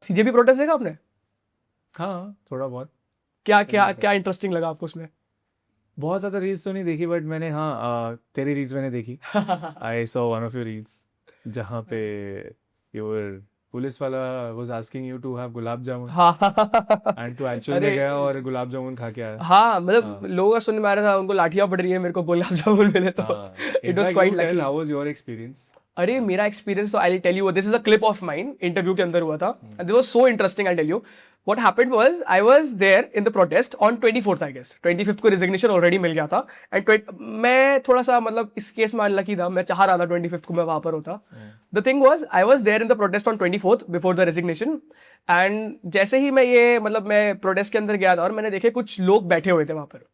CJP protest देखा आपने? हाँ थोड़ा बहुत। क्या क्या देखा। क्या इंटरेस्टिंग लगा आपको उसमें? बहुत ज़्यादा रील्स तो नहीं देखी बट मैंने हाँ तेरी रील्स मैंने देखी। I saw one of your reels जहाँ पे योर पुलिस वाला was asking you to have gulab jamun हाँ। एंड तू एक्चुअल में अरे गया और गुलाब जामुन खा के आया। हाँ, मतलब हाँ लोगों का सुनने में आ रहा था उनको लाठियां पड़ रही है, मेरे को गुलाब जामुन मिले तो हाँ। It was in fact quite you tell lucky. How was your experience. अरे मेरा एक्सपीरियंस तो I tell you, this is a clip of mine interview के अंदर हुआ था, this was so interesting. I tell you what happened was I was there in the protest on 24th I guess, 25th को resignation already मिल गया था and मैं थोड़ा सा मतलब इस केस में अनलकी था, मैं चाह रहा था 25th को मैं वहां पर होता। The thing was I was there in the protest on 24th before the resignation and जैसे ही मैं ये मतलब मैं प्रोटेस्ट के अंदर गया था और मैंने देखे कुछ लोग बैठे हुए थे वहां पर।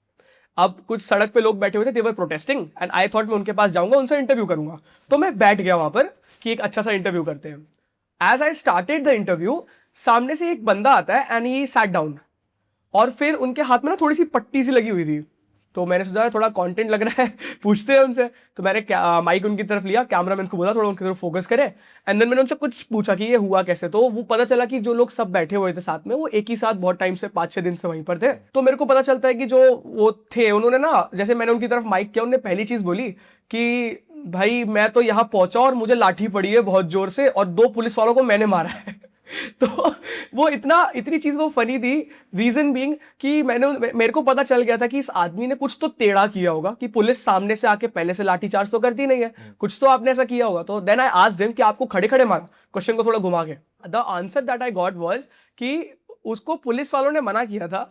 अब कुछ सड़क पे लोग बैठे हुए थे, दे वर प्रोटेस्टिंग एंड आई थॉट मैं उनके पास जाऊंगा, उनसे इंटरव्यू करूंगा। तो मैं बैठ गया वहां पर कि एक अच्छा सा इंटरव्यू करते हैं। As I started the interview, सामने से एक बंदा आता है एंड ही सैट डाउन और फिर उनके हाथ में ना थोड़ी सी पट्टी सी लगी हुई थी। तो मैंने सोचा थोड़ा कंटेंट लग रहा है, पूछते हैं उनसे। तो मैंने माइक उनकी तरफ लिया, कैमरामैन को बोला थोड़ा उनकी तरफ फोकस करे एंड देन मैंने उनसे कुछ पूछा कि ये हुआ कैसे। तो वो पता चला कि जो लोग सब बैठे हुए थे साथ में वो एक ही साथ बहुत टाइम से 5-6 दिन से वहीं पर थे। तो मेरे को पता चलता है कि जो वो थे उन्होंने ना, जैसे मैंने उनकी तरफ माइक किया, उन्होंने पहली चीज बोली कि भाई मैं तो यहाँ पहुंचा और मुझे लाठी पड़ी है बहुत जोर से और 2 पुलिस वालों को मैंने मारा है। तो वो इतनी चीज वो फनी थी। रीजन बीइंग कि मेरे को पता चल गया था कि इस आदमी ने कुछ तो टेढ़ा किया होगा कि पुलिस सामने से आके पहले से लाठी चार्ज तो करती नहीं है, कुछ तो आपने ऐसा किया होगा। तो देन आई आस्क्ड हिम कि आपको खड़े खड़े मारा, क्वेश्चन को थोड़ा घुमा के। The answer that I got was कि उसको पुलिस वालों ने मना किया था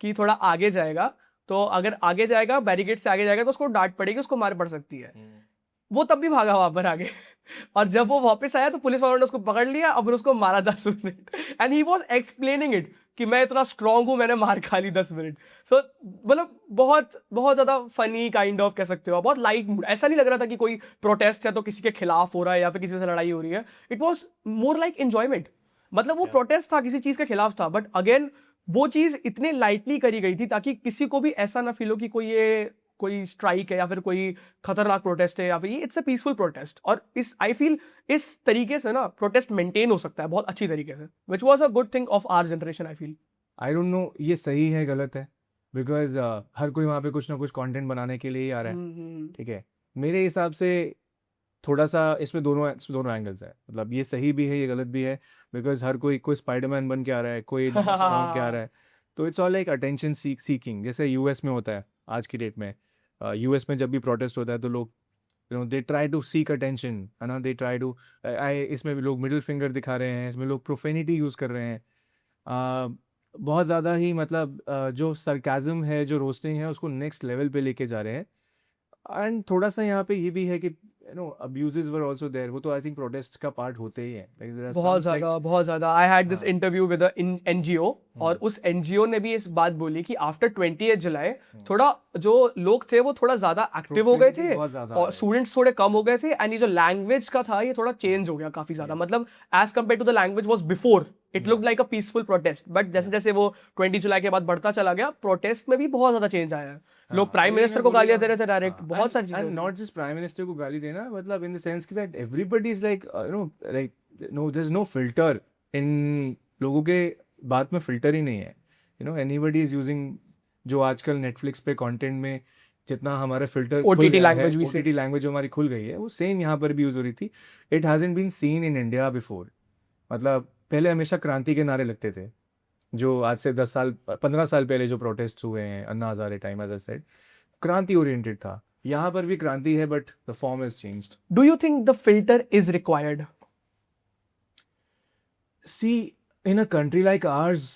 कि थोड़ा आगे जाएगा, तो अगर आगे जाएगा बैरिकेड से आगे जाएगा तो उसको डांट पड़ेगी, उसको मार पड़ सकती है। वो तब भी भागा वहां पर आगे। और जब वो वापस आया तो पुलिस वालों ने उसको पकड़ लिया और उसको मारा 10 minute and he was explaining it कि मैं इतना स्ट्रांग हूं, मैंने मार खा ली 10 मिनट। सो मतलब बहुत बहुत ज्यादा फनी काइंड ऑफ कह सकते हो, बहुत लाइट मूड। ऐसा नहीं लग रहा था कि कोई प्रोटेस्ट है तो किसी के खिलाफ हो रहा है या फिर किसी से लड़ाई हो रही है। It was more like enjoyment. मतलब वो प्रोटेस्ट था, किसी चीज के खिलाफ था, बट अगेन वो चीज इतने लाइटली करी गई थी ताकि किसी को भी ऐसा ना फील हो कि कोई स्ट्राइक है या फिर कोई खतरनाक प्रोटेस्ट है या फिर ये इट्स अ पीसफुल प्रोटेस्ट। और इस आई फील इस तरीके से ना प्रोटेस्ट मेंटेन हो सकता है बहुत अच्छी तरीके से, which was a good thing of our generation I feel. I don't know ये सही है गलत है बिकॉज हर कोई वहाँ पे कुछ ना कुछ कंटेंट बनाने के लिए ही आ रहा है। ठीक है, मेरे हिसाब से थोड़ा सा इसमें दोनों एंगल्स है, मतलब ये सही भी है ये गलत भी है बिकॉज हर कोई स्पाइडरमैन बन के आ रहा है, कोई डांस बन के आ रहा है। तो it's all like attention seeking, जैसे यूएस में होता है आज की डेट में। यूएस में जब भी प्रोटेस्ट होता है तो लोग they try to seek attention, है ना, दे ट्राई टू आई इसमें भी लोग मिडिल फिंगर दिखा रहे हैं, इसमें लोग प्रोफेनिटी यूज़ कर रहे हैं। बहुत ज़्यादा ही मतलब जो सरकाज़म है, जो रोस्टिंग है, उसको नेक्स्ट लेवल पे लेके जा रहे हैं। एंड थोड़ा सा यहाँ पे ये भी है कि अब्यूजेस वर आल्सो देयर, वो तो आई थिंक प्रोटेस्ट का पार्ट होते ही हैं। Like, there are some बहुत ज्यादा। आई हैड दिस हाँ इंटरव्यू विद एनजीओ और उस एनजीओ ने भी इस बात बोली कि आफ्टर 20 जुलाई थोड़ा जो लोग थे वो थोड़ा ज्यादा एक्टिव हो गए profanity थे बहुत ज़्यादा और है। स्टूडेंट्स थोड़े कम हो गए थे एंड ये जो लैंग्वेज का था ये थोड़ा चेंज हो गया काफी ज्यादा। मतलब as compare to the language was before, it look like a peaceful protest, but जैसे जैसे वो 20 जुलाई के बाद बढ़ता चला गया प्रोटेस्ट में भी बहुत ज्यादा चेंज आया है। लोग प्राइम वही मिनिस्टर मैं को बोलूँगा। गालियां दे रहे थे डायरेक्ट, बहुत सारी चीजें एंड हो रही नॉट जस्ट प्राइम मिनिस्टर को गाली देना, मतलब इन द सेंस कि that everybody is like like no there is no filter इन लोगों के बात में फिल्टर ही नहीं है। एनीबडी इज यूजिंग जो आजकल नेटफ्लिक्स पे कंटेंट में जितना हमारा फिल्टर खुल ओटीटी गया है, लैंग्वेज भी से। ओटीटी लैंग्वेज जो हमारी खुल गई है वो सेम यहाँ पर भी यूज हो रही थी। It hasn't been seen in India before. मतलब पहले हमेशा क्रांति के नारे लगते थे, जो आज से 10 साल 15 साल पहले जो प्रोटेस्ट हुए हैं Anna Hazare time, as I said, क्रांति ओरिएंटेड था। यहाँ पर भी क्रांति है but the form is changed. Do you think the filter is required? See, in a country like ours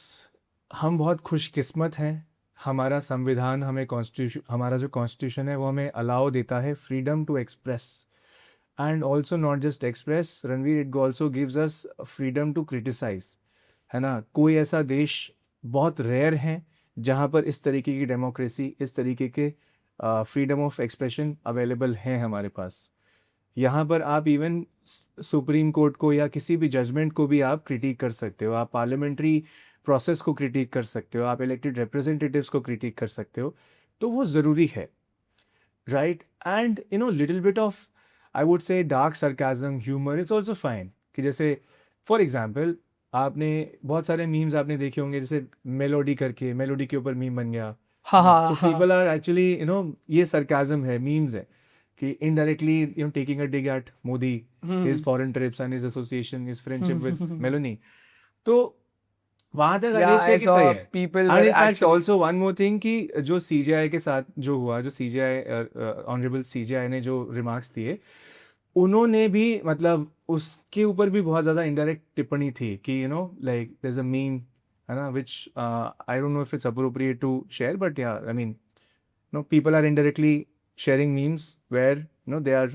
हम बहुत खुशकिस्मत हैं। हमारा संविधान हमें कॉन्स्टिट्यूशन, हमारा जो कॉन्स्टिट्यूशन है वो हमें अलाउ देता है freedom to express and also not just express Ranveer, it also gives us freedom to criticize, है ना। कोई ऐसा देश बहुत रेयर है जहाँ पर इस तरीके की डेमोक्रेसी, इस तरीके के फ्रीडम ऑफ एक्सप्रेशन अवेलेबल हैं हमारे पास। यहाँ पर आप इवन सुप्रीम कोर्ट को या किसी भी जजमेंट को भी आप क्रिटिक कर सकते हो, आप पार्लियामेंट्री प्रोसेस को क्रिटिक कर सकते हो, आप इलेक्टेड रिप्रेजेंटेटिव्स को क्रिटिक कर सकते हो। तो वो ज़रूरी है, right. And little bit of I would से dark sarcasm humour is also fine. कि जैसे फॉर एग्जाम्पल आपने बहुत सारे मीम्स आपने देखे होंगे, जैसे मेलोडी करके, मेलोडी के ऊपर मीम बन गया। हाँ हाँ तो हाँ पीपल आर एक्चुअली ये सरकाजम है, मीम्स है कि indirectly taking a dig at Modi, his foreign trips and his association, his friendship with Meloni. तो वहां तक या हर एक आई सही सॉ सही है। People and were in fact actually also one more thing कि जो सीजीआई के साथ जो हुआ, जो सीजीआई ऑनरेबल सीजीआई ने जो रिमार्क्स दिए, उन्होंने भी मतलब उसके ऊपर भी बहुत ज़्यादा इनडायरेक्ट टिप्पणी थी कि like there is a meme, है ना, which I don't know if it's appropriate to share, but yeah I mean people are indirectly sharing memes where they are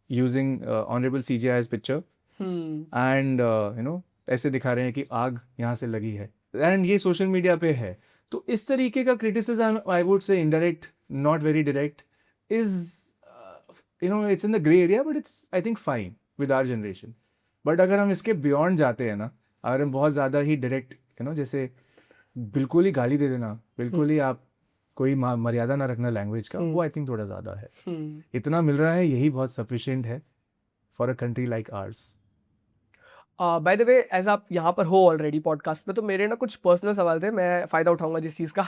using honorable CGI's picture and ऐसे दिखा रहे हैं कि आग यहाँ से लगी है, एंड ये सोशल मीडिया पे है। तो इस तरीके का criticism, I would say indirect, not very direct, is it's in the grey area, but it's I think fine with our generation. But अगर हम इसके बियॉन्ड जाते हैं ना, अगर हम बहुत ज़्यादा ही डायरेक्ट जैसे बिल्कुल ही गाली दे देना, बिल्कुल ही आप कोई मर्यादा ना रखना लैंग्वेज का, वो आई थिंक थोड़ा ज़्यादा है। इतना मिल रहा है, यही बहुत सफिशिएंट है for a country like ours. By the way, as आप यहाँ पर हो ऑलरेडी पॉडकास्ट में, तो मेरे ना कुछ पर्सनल सवाल थे, मैं फ़ायदा उठाऊंगा जिस चीज़ का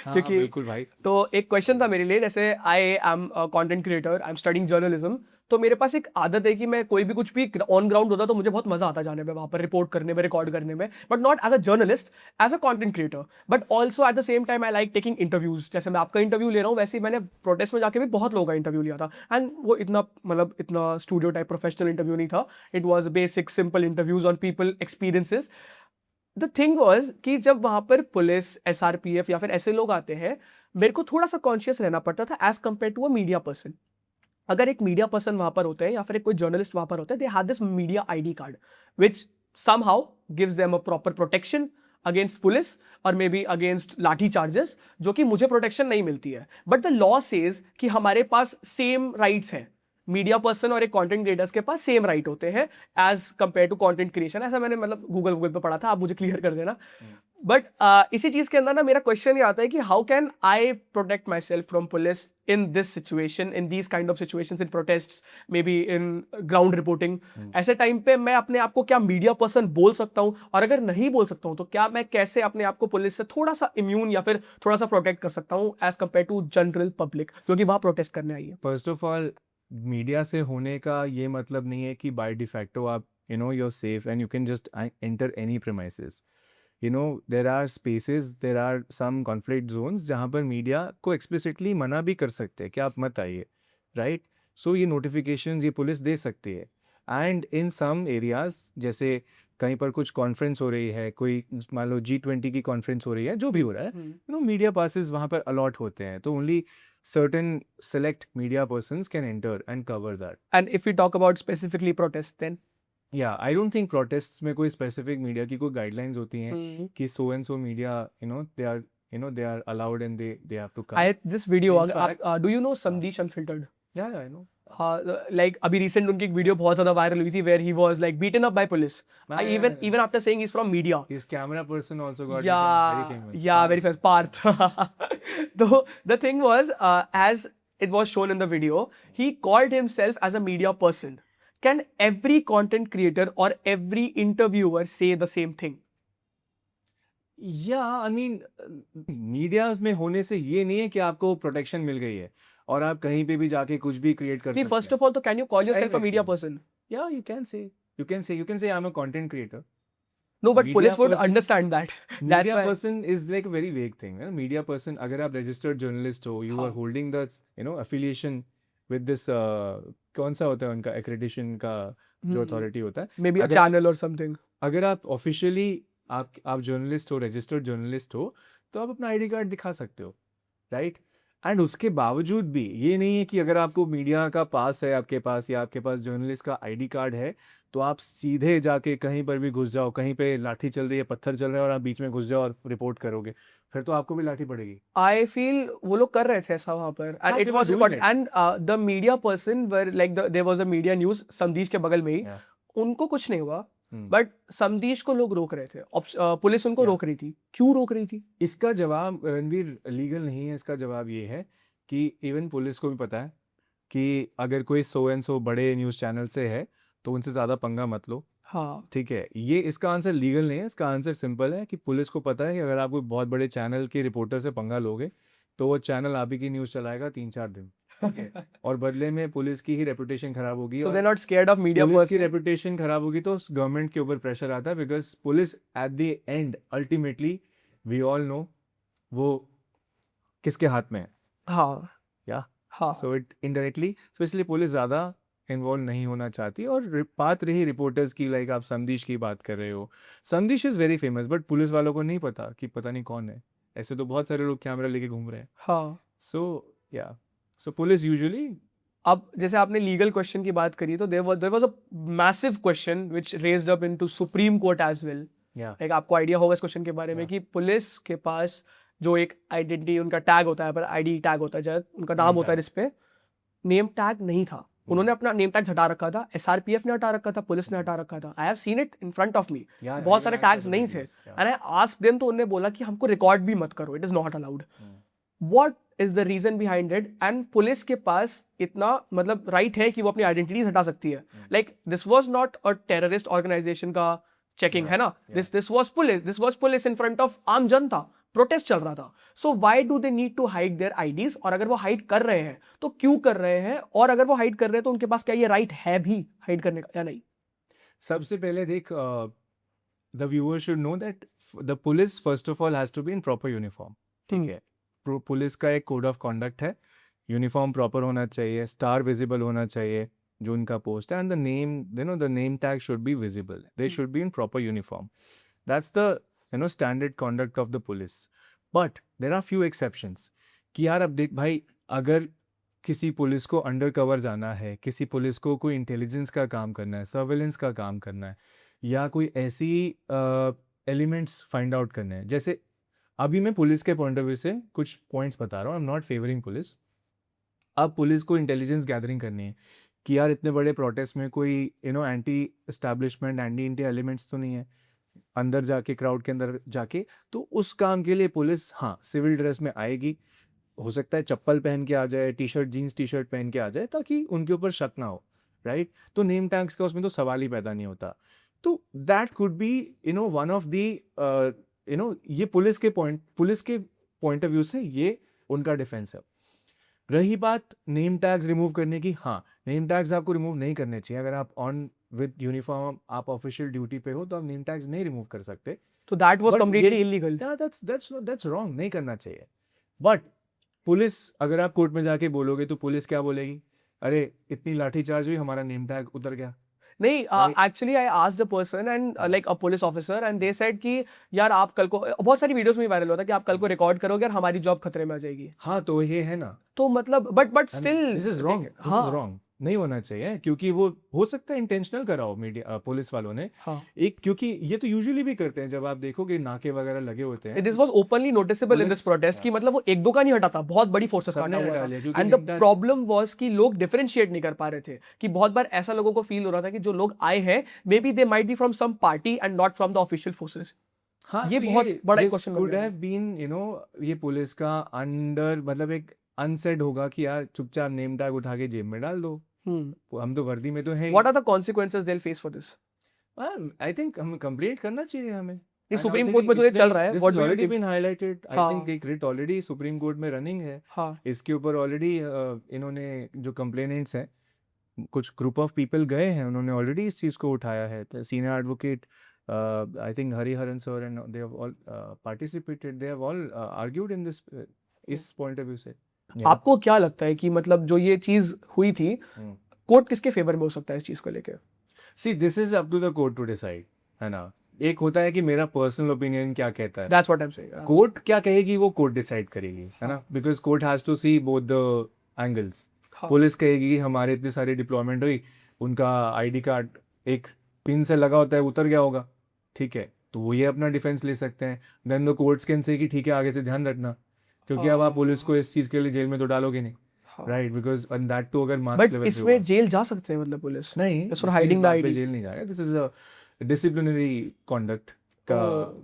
क्योंकि बिल्कुल भाई। तो एक क्वेश्चन था मेरे लिए, जैसे I am content creator, I am studying journalism, तो मेरे पास एक आदत है कि मैं कोई भी कुछ भी ऑन ग्राउंड होता तो मुझे बहुत मजा आता जाने में, वहाँ पर रिपोर्ट करने में, रिकॉर्ड करने में, but not as a journalist, as a content creator, but also at the same time I like taking interviews. जैसे मैं आपका इंटरव्यू ले रहा हूँ, वैसे ही मैंने प्रोटेस्ट में जाके भी बहुत लोगों का इंटरव्यू लिया था, एंड वो इतना स्टूडियो टाइप प्रोफेशनल इंटरव्यू नहीं था, it was basic simple interviews on people experiences. The thing was कि जब वहां पर पुलिस, SRPF या फिर ऐसे लोग आते हैं, मेरे को थोड़ा सा कॉन्शियस रहना पड़ता था as compare to a media person. अगर एक मीडिया पर्सन वहां पर होते हैं या फिर एक कोई जर्नलिस्ट वहां पर होते हैं, they have this media ID card which somehow gives them a proper protection against police और मे बी अगेंस्ट लाठी चार्जेस, जो कि मुझे प्रोटेक्शन नहीं मिलती है। बट द लॉ सेज कि हमारे पास सेम राइट्स हैं, मीडिया पर्सन और एक कंटेंट क्रिएटर्स के पास सेम राइट होते हैं as compare to content creation. ऐसा मैंने मतलब गूगल पे पढ़ा था, आप मुझे क्लियर कर देना। बट इसी चीज के अंदर ना मेरा क्वेश्चन ये आता है कि how can I protect my self from police in this situation, in these kind of situations, in protest, may be in ground reporting. ऐसे टाइम पे मैं अपने आप को क्या मीडिया पर्सन बोल सकता हूँ, और अगर नहीं बोल सकता हूँ तो क्या मैं कैसे अपने आप को पुलिस से थोड़ा सा इम्यून या फिर थोड़ा सा प्रोटेक्ट कर सकता हूँ as compare to general public, क्योंकि वहां प्रोटेस्ट करने आई है। फर्स्ट ऑफ ऑल, मीडिया से होने का ये मतलब नहीं है कि बाय डिफैक्टो आप you're safe and you can just enter any premises. There are spaces, there are some conflict zones जहाँ पर मीडिया को एक्सप्लिसिटली मना भी कर सकते हैं कि आप मत आइए, राइट? सो ये नोटिफिकेशंस ये पुलिस दे सकती है। एंड इन सम एरियाज, जैसे कहीं पर कुछ कॉन्फ्रेंस हो रही है, कोई मान लो G20 की कॉन्फ्रेंस हो रही है, जो भी हो रहा है, मीडिया पासेस वहाँ पर अलॉट होते हैं, तो only certain select media persons can enter and cover that. And if we talk about specifically protests, then Yeah, I don't think protests में कोई specific media की कोई guidelines होती हैं कि so and so media, they are allowed and they have to come. this video, In fact, do you know Sandesh Unfiltered? yeah, I know. Like अभी recent उनकी एक वीडियो बहुत ज्यादा वायरल हुई थी where he was like beaten up by police. Even after saying he's from media. His camera person also got Yeah, very famous. yeah, very famous. Parth. Though the thing was, as it was shown in the video, he called himself as a media person. Can every content creator or every interviewer say the same thing? Yeah, I mean, media में होने से ये नहीं है कि आपको protection मिल गई है और आप कहीं पे भी जाके कुछ भी क्रिएट कर सकते हैं। First of all, तो can you call yourself a media person? Yeah, you can say I'm a content creator. No, but Media police would person- understand that. That's Media why. person is like a very vague thing. Media person, अगर आप registered journalist हो, you are holding the affiliation with this कौन सा होता है उनका accreditation का जो authority होता है, Maybe a channel or something. अगर आप officially आप जर्नलिस्ट हो, रजिस्टर्ड जर्नलिस्ट हो, तो आप अपना ID कार्ड दिखा सकते हो, राइट? एंड उसके बावजूद भी ये नहीं है कि अगर आपको मीडिया का पास है आपके पास या आपके पास जर्नलिस्ट का ID कार्ड है तो आप सीधे जाके कहीं पर भी घुस जाओ, कहीं पे लाठी चल रही है, पत्थर चल रहे हैं और आप बीच में घुस जाओ और रिपोर्ट करोगे, फिर तो आपको भी लाठी पड़ेगी। I feel वो लोग कर रहे थे ऐसा वहाँ पर, and it was recorded, and the media person were like there was a media news संदेश के बगल में ही, उनको कुछ नहीं हुआ, बट संदेश को लोग रोक रहे थे, पुलिस उनको रोक रही थी। क्यों रोक रही थी? इसका जवाब रणवीर लीगल नहीं है। इसका जवाब ये है कि इवन पुलिस को भी पता है कि अगर कोई सो एंड सो बड़े न्यूज़ चैनल से है तो उनसे ज़्यादा पंगा मत लो, हाँ ठीक है, ये इसका आंसर लीगल नहीं है, इसका आंसर सिंपल है कि पुलिस को पता है कि अगर आप कोई बहुत बड़े चैनल के रिपोर्टर से पंगा लोगे तो वो चैनल आप ही की न्यूज़ चलाएगा 3-4 दिन, ठीक है, और बदले में पुलिस की ही रेपुटेशन खराब होगी, सो और they not scared of media police की पर्सन। रेपुटेशन खराब होगी तो गवर्नमेंट के ऊपर प्रेशर आता है, because police at the end ultimately we all know वो किसके हाथ में है, हाँ या हाँ सो इट इनडायरेक्टली, सो इसलिए पुलिस ज़्यादा इन्वॉल्व नहीं होना चाहती। और बात रही रिपोर्टर्स की, लाइक आप संदेश की बात कर रहे हो, संदेश is very famous, but police वालों को नहीं पता कि पता नहीं कौन है, ऐसे तो बहुत सारे लोग कैमरा लेके घूम रहे हैं। हाँ। सो या सो पुलिस यूजुअली, अब जैसे आपने लीगल क्वेश्चन की बात करी तो there was a massive question which raised up into Supreme Court as well. या लाइक आपको आइडिया होगा इस क्वेश्चन के बारे में Yeah. कि पुलिस के पास जो एक आइडेंटिटी उनका टैग होता है, पर आईडी टैग होता है, शायद उनका नाम Name होता है tag. जिस पे नेम टैग नहीं था। उन्होंने अपना नेम टैग हटा रखा था, एसआरपीएफ ने हटा रखा था, पुलिस ने हटा रखा था। I have seen it in front of me. Yeah, बहुत I सारे even I saw tags the नहीं थे videos, yeah. And I asked them, तो उन्होंने बोला कि हमको रिकॉर्ड भी मत करो, it is not allowed. What is the reason behind it? And police के पास इतना मतलब राइट है कि वो अपनी आइडेंटिटीज हटा सकती है। Like this was not a terrorist organisation का चेकिंग, है ना? This was police in front of आम जनता, प्रोटेस्ट चल रहा था। So why do they need to hide their IDs? और अगर वो हाइड कर रहे हैं तो क्यों कर रहे हैं? और अगर वो हाइड कर रहे हैं तो उनके पास क्या ये राइट है भी हाइड करने का या नहीं? सबसे पहले देख, the viewer should know that the police first of all has to be in proper uniform, ठीक है। पुलिस का एक कोड ऑफ कॉन्डक्ट है, यूनिफॉर्म प्रॉपर होना चाहिए, स्टार विजिबल होना चाहिए जो उनका पोस्ट है, and the name, the name tag should be visible, they should be in proper uniform. That's the standard conduct of the police. But there are few exceptions कि यार अब देख भाई, अगर किसी पुलिस को अंडर कवर जाना है, किसी पुलिस को कोई इंटेलिजेंस का काम करना है, सर्वेलेंस का काम करना है, या कोई ऐसी एलिमेंट्स फाइंड आउट करने हैं, जैसे अभी मैं पुलिस के पॉइंट ऑफ व्यू से कुछ पॉइंट्स बता रहा हूँ, I am not favouring police. अब पुलिस को इंटेलिजेंस गैदरिंग करनी है कि यार इतने बड़े प्रोटेस्ट में कोई एंटी एस्टैब्लिशमेंट, एंटी एलिमेंट्स तो नहीं है अंदर जाके, क्राउड के अंदर जाके, तो उस काम के लिए पुलिस हाँ सिविल ड्रेस में आएगी, हो सकता है चप्पल पहन के आ जाए, T shirt, jeans T shirt पहन के आ जाए, ताकि उनके ऊपर शक ना हो, राइट? तो नेम टैग्स का उसमें तो सवाल ही पैदा नहीं होता। तो that could B one of the ये पुलिस के पॉइंट ऑफ व्यू से ये उनका डिफेंस है। रही बात नेम टैग्स रिमूव करने की, हाँ नेम टैग्स आपको रिमूव नहीं करने चाहिए। अगर आप ऑन विद यूनिफॉर्म, आप ऑफिशियल ड्यूटी पे हो, तो आप नेम टैग्स नहीं रिमूव कर सकते। तो दैट वाज But कंप्लीटली ये- इलीगल। Yeah, that's wrong, नहीं करना चाहिए। बट पुलिस, अगर आप कोर्ट में जाके बोलोगे तो पुलिस क्या बोलेगी? अरे इतनी लाठीचार्ज हुई, हमारा नेम टैग उतर गया। नहीं, Right. Actually I asked a person and like a police officer and they said कि यार आप कल को, बहुत सारी वीडियोस में वायरल होता है कि आप कल को रिकॉर्ड करोगे और हमारी जॉब खतरे में आ जाएगी। हाँ तो ये है ना, तो मतलब but still this is wrong, हाँ दिस इज रॉन्ग, नहीं होना चाहिए, क्योंकि वो हो सकता है इंटेंशनल कराओ मीडिया पुलिस वालों ने हाँ। एक, क्योंकि ये तो यूजुअली भी करते हैं, जब आप देखोगे नाके वगैरह लगे होते हैं, this was openly noticeable in this police- protest कि मतलब वो एक दो का नहीं हटा था, बहुत बड़ी फोर्सेस का सबने हटा हुआ हटा था। लिया, क्योंकि and the name tag- problem was कि लोग डिफरेंशिएट नहीं कर पा रहे थे, कि बहुत बार ऐसा लोगों को फील हो रहा था कि जो लोग आए हैं maybe they might be from some party and not from the official forces. हाँ, ये तो बहुत बड़ा this क्वेश्चन बन could गया है। have been, ये पुलिस का अंडर, मतलब एक अनसेड होगा कि यार चुपचाप नेम टैग उठा के जेब में डाल दो, हम तो वर्दी में तो हैं। What are the consequences they will face for this? I think हम कंप्लेंट करना चाहिए हमें। ये सुप्रीम कोर्ट में तो ये चल रहा है। This what has do you already think? been highlighted. I हाँ। think एक रिट ऑलरेडी सुप्रीम कोर्ट में रनिंग है। हाँ इसके ऊपर ऑलरेडी इन्होंने जो कंप्लेनेंट्स हैं, कुछ ग्रुप ऑफ पीपल गए हैं, उन्होंने ऑलरेडी इस चीज़ को उठाया है। Senior advocate I think Hariharan sir and they have all participated, they have all argued in this, इस पॉइंट ऑफ व्यू से। आपको क्या लगता है कि मतलब जो ये चीज हुई थी, कोर्ट किसके फेवर में हो सकता है इस चीज को लेकर? See this is up to the court to decide, है ना। एक होता है कि मेरा पर्सनल ओपिनियन क्या कहता है, that's what I am saying. Court क्या कहेगी वो कोर्ट डिसाइड करेगी, है ना, because court has to see both the angles. Police कहेगी कि हमारे इतनी सारी डिप्लॉयमेंट हुई, उनका आईडी कार्ड एक पिन से लगा होता है, उतर गया होगा, ठीक है, तो वो ये अपना डिफेंस ले सकते हैं। Then the courts can say कि ठीक है आगे से ध्यान रखना, क्योंकि अब आप पुलिस को इस चीज़ के लिए जेल में तो डालोगे नहीं, right, because and that too अगर मास बट लेवल इसमें जेल जा सकते हैं मतलब पुलिस? नहीं, Just for hiding the ID. जेल नहीं जाएगा। This is a disciplinary conduct का,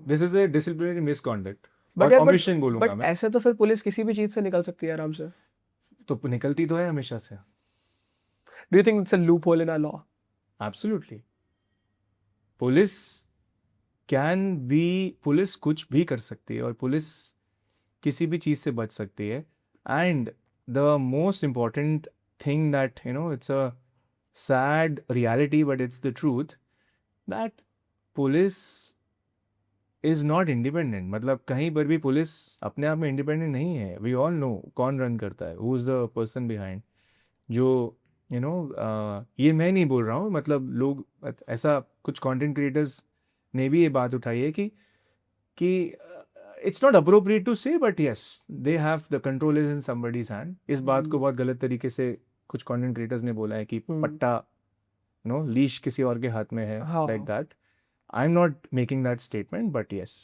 this is a disciplinary misconduct और ओमिशन बोलूंगा बट मैं। ऐसे तो फिर पुलिस किसी भी चीज से निकल सकती है आराम से। तो निकलती तो है हमेशा से, do you think it's a loophole in our law? Absolutely. Police police कुछ भी कर सकती है और पुलिस किसी भी चीज़ से बच सकती है. And the most important thing that it's a sad reality but it's the truth that police is not independent. मतलब कहीं पर भी पुलिस अपने आप में इंडिपेंडेंट नहीं है. वी ऑल नो कौन रन करता है, who is the person behind. जो ये मैं नहीं बोल रहा हूँ, मतलब लोग ऐसा कुछ कंटेंट क्रिएटर्स ने भी ये बात उठाई है कि इट्स नॉट अप्रोप्रिएट टू से but yes they have the control is in somebody's hand. इस बात को बहुत गलत तरीके से कुछ कंटेंट क्रिएटर्स ने बोला है कि पट्टा लीश किसी और के हाथ में है, हाँ. Like that. I am not making that statement but yes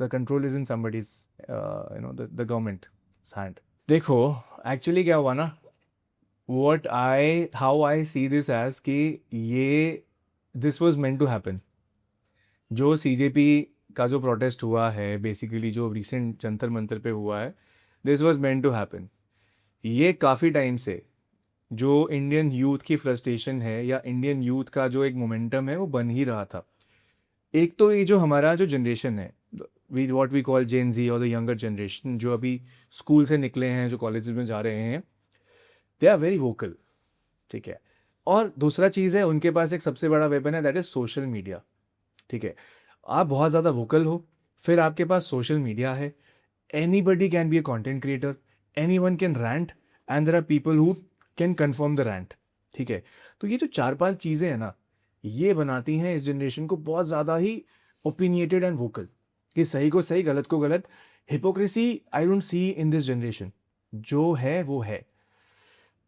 the control is in somebody's the government hand. देखो एक्चुअली क्या हुआ ना, how I see this as कि this was meant to happen. जो CJP का जो प्रोटेस्ट हुआ है, बेसिकली जो रिसेंट जंतर मंतर पे हुआ है, this was meant to happen. ये काफ़ी टाइम से जो इंडियन यूथ की फ्रस्ट्रेशन है या इंडियन यूथ का जो एक मोमेंटम है वो बन ही रहा था. एक तो ये जो हमारा जो जनरेशन है, what we call Gen Z और द यंगर जनरेशन, जो अभी स्कूल से निकले हैं, जो कॉलेज में जा रहे हैं, दे आर वेरी वोकल. ठीक है. और दूसरा चीज़ है, उनके पास एक सबसे बड़ा वेपन है, दैट इज सोशल मीडिया. ठीक है. आप बहुत ज़्यादा वोकल हो, फिर आपके पास सोशल मीडिया है, anybody can be a content creator, anyone can rant and there are people who can confirm the rant. ठीक है. तो ये जो 4-5 चीज़ें हैं ना, ये बनाती हैं इस जनरेशन को बहुत ज़्यादा ही ओपिनिएटेड एंड वोकल, कि सही को सही, गलत को गलत. Hypocrisy I don't see in this generation. जो है वो है.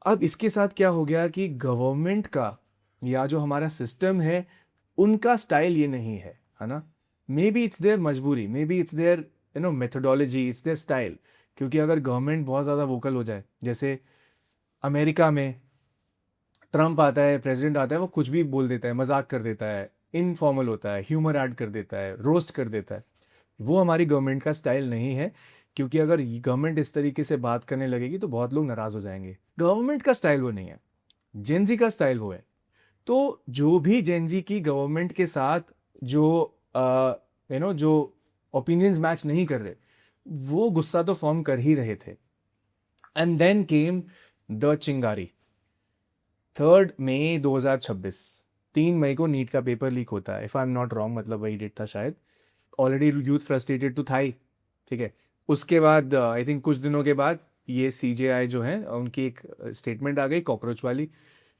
अब इसके साथ क्या हो गया कि गवर्नमेंट का या जो हमारा सिस्टम है, उनका स्टाइल ये नहीं है ना. मे बी इट्स देयर मजबूरी, maybe it's their methodology, it's their style. क्योंकि अगर गवर्नमेंट बहुत ज़्यादा वोकल हो जाए, जैसे अमेरिका में ट्रम्प आता है, प्रेसिडेंट आता है, वो कुछ भी बोल देता है, मजाक कर देता है, इनफॉर्मल होता है, ह्यूमर ऐड कर देता है, रोस्ट कर देता है. वो हमारी गवर्नमेंट का स्टाइल नहीं है. क्योंकि अगर गवर्नमेंट इस तरीके से बात करने लगेगी तो बहुत लोग नाराज़ हो जाएंगे. गवर्नमेंट का स्टाइल वो नहीं है, जेनजी का स्टाइल वो है. तो जो भी जेनजी की गवर्नमेंट के साथ जो जो ओपिनियंस मैच नहीं कर रहे, वो गुस्सा तो फॉर्म कर ही रहे थे. एंड देन केम द चिंगारी. 3 मई 2026, 3 मई को नीट का पेपर लीक होता है, if I am not wrong, मतलब वही डेट था शायद. ऑलरेडी यूथ फ्रस्ट्रेटेड तो था ही. ठीक है. उसके बाद आई थिंक कुछ दिनों के बाद ये CJI जो है, उनकी एक स्टेटमेंट आ गई कॉकरोच वाली,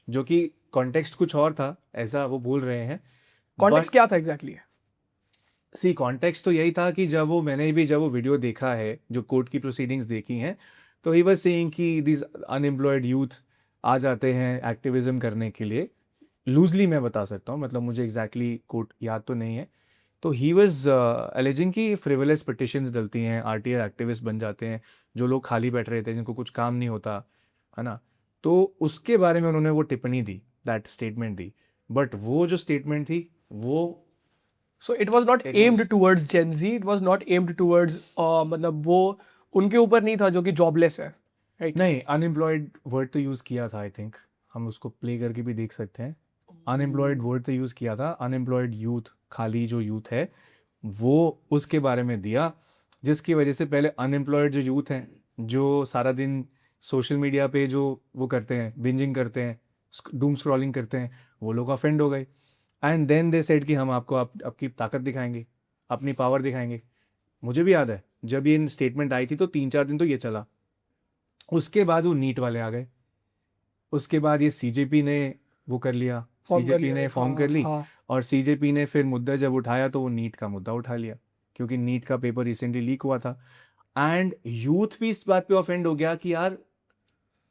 जो कि कॉन्टेक्स्ट कुछ और था, ऐसा वो बोल रहे हैं. कॉन्टेक्स्ट क्या था एग्जैक्टली? सी कॉन्टेक्स्ट तो यही था कि जब वो वीडियो देखा है, जो कोर्ट की प्रोसीडिंग्स देखी हैं, तो ही वाज सेइंग कि दिस अनएम्प्लॉयड यूथ आ जाते हैं एक्टिविज्म करने के लिए. लूजली मैं बता सकता हूँ, मतलब मुझे एग्जैक्टली कोर्ट याद तो नहीं है. तो ही वॉज एलिजिंग कि फ्रिवलेस पिटिशंस डलती हैं, RTI एक्टिविस्ट बन जाते हैं, जो लोग खाली बैठ रहे थे, जिनको कुछ काम नहीं होता है ना. तो उसके बारे में उन्होंने वो टिप्पणी दी, दैट स्टेटमेंट दी. बट वो जो स्टेटमेंट थी वो, so it was not aimed towards Gen Z, it was not aimed towards, मतलब वो उनके ऊपर नहीं था जो कि जॉबलेस है, राइट? नहीं, अनएम्प्लॉयड वर्ड तो यूज़ किया था. आई थिंक हम उसको प्ले करके भी देख सकते हैं. अनएम्प्लॉयड वर्ड तो यूज़ किया था. अनएम्प्लॉयड यूथ, खाली जो यूथ है, वो उसके बारे में दिया, जिसकी वजह से पहले अनएम्प्लॉयड जो यूथ हैं, जो सारा दिन सोशल मीडिया पे जो वो करते हैं, बिंजिंग करते हैं, डूम स्क्रॉलिंग करते हैं, वो लोग ऑफेंड हो गए. एंड देन दे सेड कि हम आपको आपकी ताकत दिखाएंगे, अपनी पावर दिखाएंगे. मुझे भी याद है जब ये स्टेटमेंट आई थी तो 3-4 दिन तो ये चला. उसके बाद वो नीट वाले आ गए. उसके बाद ये CJP ने वो कर लिया, CJP ने फॉर्म कर ली. और CJP ने फिर मुद्दा जब उठाया तो वो नीट का मुद्दा उठा लिया, क्योंकि नीट का पेपर रिसेंटली लीक हुआ था. एंड यूथ भी इस बात पे ऑफेंड हो गया कि यार,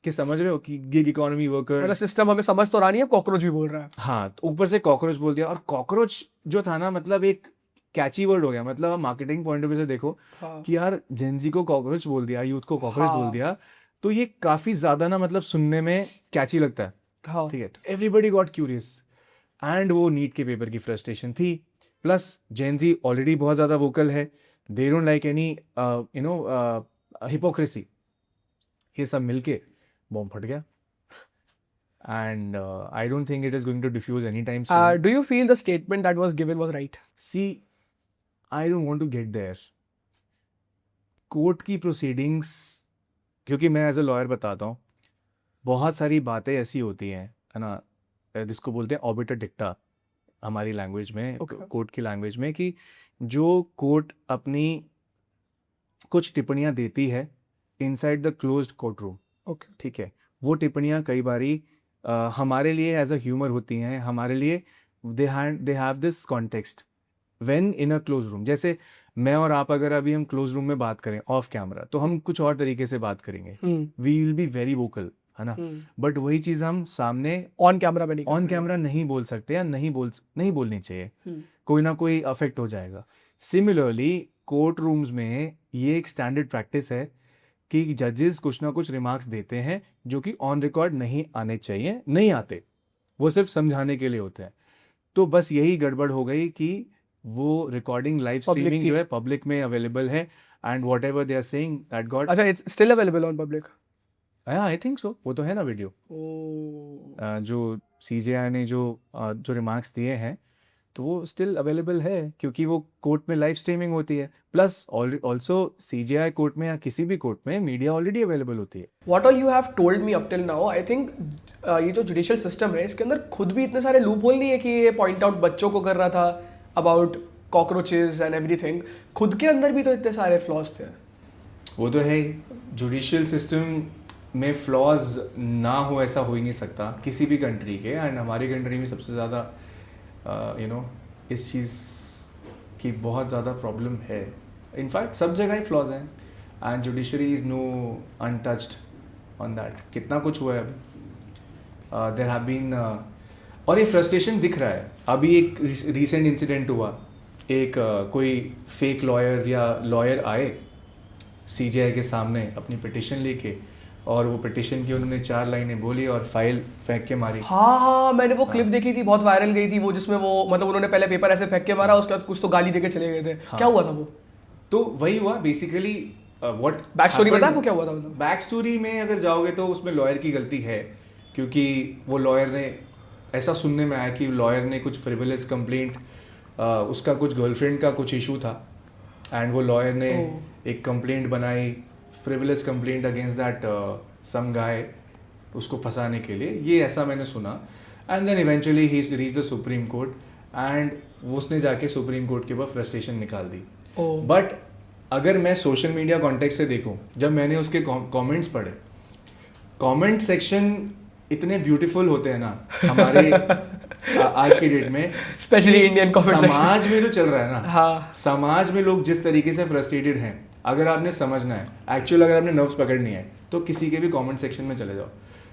कि समझ रहे हो कि गिग इकोनॉमी वर्कर्स, सिस्टम हमें समझ तो रहा नहीं है, कॉकरोच भी बोल रहा है. हाँ, तो ऊपर से कॉकरोच बोल दिया. और कॉकरोच जो था ना, मतलब एक कैची वर्ड हो गया. मतलब आप मार्केटिंग पॉइंट ऑफ व्यू से देखो कि यार जेनजी को कॉकरोच बोल दिया, यूथ को कॉकरोच बोल दिया, तो ये काफी ज्यादा ना, मतलब सुनने में कैची लगता है. ठीक है. तो एवरीबडी गॉट क्यूरियस. एंड वो नीट के पेपर की फ्रस्ट्रेशन थी, प्लस जेनजी ऑलरेडी बहुत ज़्यादा वोकल है, they don't like any hypocrisy. ये सब मिलके बॉम्ब फट गया. and I don't think it is going to diffuse anytime soon. Do you feel the statement that was given was right? See, I don't want to get there. Court की proceedings, क्योंकि मैं as a lawyer बताता हूँ, बहुत सारी बातें ऐसी होती हैं, है ना, जिसको बोलते हैं ऑबिटर डिक्टा हमारी लैंग्वेज में, Okay. कोर्ट की लैंग्वेज में, कि जो कोर्ट अपनी कुछ टिप्पणियाँ देती है inside the closed court room, Okay. ठीक है, वो टिप्पणियाँ कई बारी हमारे लिए एज अ ह्यूमर होती हैं, हमारे लिए they have this context when in a close room. जैसे मैं और आप अगर अभी हम क्लोज रूम में बात करें ऑफ कैमरा, तो हम कुछ और तरीके से बात करेंगे, we will be very vocal, है ना, बट वही चीज़ हम सामने ऑन कैमरा में नहीं ऑन कैमरा नहीं बोल सकते, या नहीं बोलनी चाहिए, कोई ना कोई अफेक्ट हो जाएगा. सिमिलरली कोर्ट रूम्स में ये एक स्टैंडर्ड प्रैक्टिस है कि जजेस कुछ ना कुछ रिमार्क्स देते हैं जो कि ऑन रिकॉर्ड नहीं आने चाहिए, नहीं आते, वो सिर्फ समझाने के लिए होते हैं. तो बस यही गड़बड़ हो गई कि वो रिकॉर्डिंग लाइव स्ट्रीमिंग जो है पब्लिक में अवेलेबल है, and whatever they are saying that got. अच्छा, it's still available on public? I think so, वो तो है ना वीडियो, जो सीजेआई ने जो रिमार्क्स दिए हैं, तो वो स्टिल अवेलेबल है, क्योंकि वो कोर्ट में लाइव स्ट्रीमिंग होती है. प्लस ऑल्सो सीजेआई कोर्ट में या किसी भी कोर्ट में मीडिया ऑलरेडी अवेलेबल होती है. What all you have told me up till now, I think ये जो जुडिशियल सिस्टम है इसके अंदर खुद भी इतने सारे लूप होल नहीं है कि ये पॉइंट आउट बच्चों को कर रहा था अबाउट कॉकरोचेस एंड एवरीथिंग, खुद के अंदर भी तो इतने सारे फ्लॉज थे. वो तो है, जुडिशियल सिस्टम में फ्लॉज ना हो ऐसा हो ही नहीं सकता किसी भी कंट्री के, एंड हमारी कंट्री में सबसे ज़्यादा इस चीज़ की बहुत ज़्यादा प्रॉब्लम है. इनफैक्ट सब जगह ही फ्लॉज हैं, and judiciary is no untouched on that. कितना कुछ हुआ है अभी, देयर हैव बीन, और ये फ्रस्ट्रेशन दिख रहा है. अभी एक रिसेंट इंसिडेंट हुआ, एक कोई फेक लॉयर या लॉयर आए सीजेआई के सामने अपनी पिटिशन लेके, और वो पिटिशन की उन्होंने 4 लाइनें बोली और फाइल फेंक के मारी. हाँ, मैंने वो क्लिप देखी थी, बहुत वायरल गई थी वो, जिसमें वो मतलब उन्होंने पहले पेपर ऐसे फेंक के मारा, उसके बाद कुछ तो गाली देके चले गए थे. क्या हुआ था वो? तो वही हुआ बेसिकली. व्हाट बैक स्टोरी बता आपको क्या हुआ था? मतलब बैक स्टोरी में अगर जाओगे तो उसमें लॉयर की गलती है, क्योंकि वो लॉयर ने, ऐसा सुनने में आया कि लॉयर ने कुछ फ्रिवलेस कंप्लेंट, उसका कुछ गर्लफ्रेंड का कुछ इशू था, एंड वो लॉयर ने एक कंप्लेंट बनाई, frivolous complaint against that some guy, उसको फंसाने के लिए. ये ऐसा मैंने सुना, and then eventually he reach the supreme court, and उसने जाके सुप्रीम कोर्ट के ऊपर फ्रस्ट्रेशन निकाल दी. बट अगर मैं सोशल मीडिया कॉन्टेक्स्ट से देखूं, जब मैंने उसके कमेंट्स पढ़े, कमेंट सेक्शन इतने ब्यूटीफुल होते हैं ना हमारे आज की डेट में, स्पेशली इंडियन कमेंट समाज में जो चल रहा है ना, हाँ, समाज में लोग जिस तरीके से फ्रस्ट्रेटेड हैं, अगर आपने समझना है एक्चुअल, अगर आपने नर्व्स पकड़नी है, तो किसी के भी कमेंट सेक्शन में चले जाओ.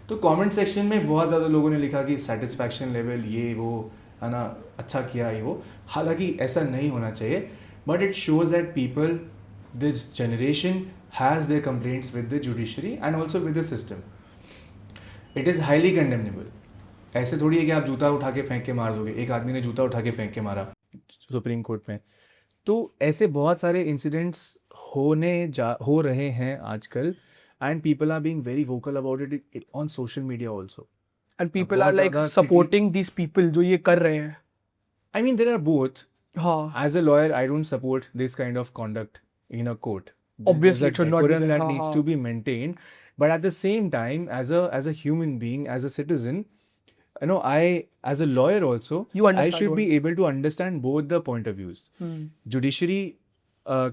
तो कमेंट सेक्शन में बहुत ज़्यादा लोगों ने लिखा कि सेटिस्फैक्शन लेवल ये वो, है ना, अच्छा किया ये वो. हालांकि ऐसा नहीं होना चाहिए, but it shows that people, this generation has their complaints with the judiciary and also with the system. It is highly condemnable. ऐसे थोड़ी है कि आप जूता उठा के फेंक के मार दोगे. एक आदमी ने जूता उठा के फेंक के मारा सुप्रीम कोर्ट में. तो ऐसे बहुत सारे इंसिडेंट्स हो रहे हैं आजकल, and people are being very vocal about it on social media also, and people are like supporting these people जो ये कर रहे हैं. I mean there are both. हाँ, as a lawyer I don't support this kind of conduct in a court. Obviously, There's it should not be decorum there. that हाँ, needs हाँ. to be maintained, but at the same time, as a human being, as a citizen, you know, as a lawyer also, You I understand should what- be able to understand both the point of views. Judiciary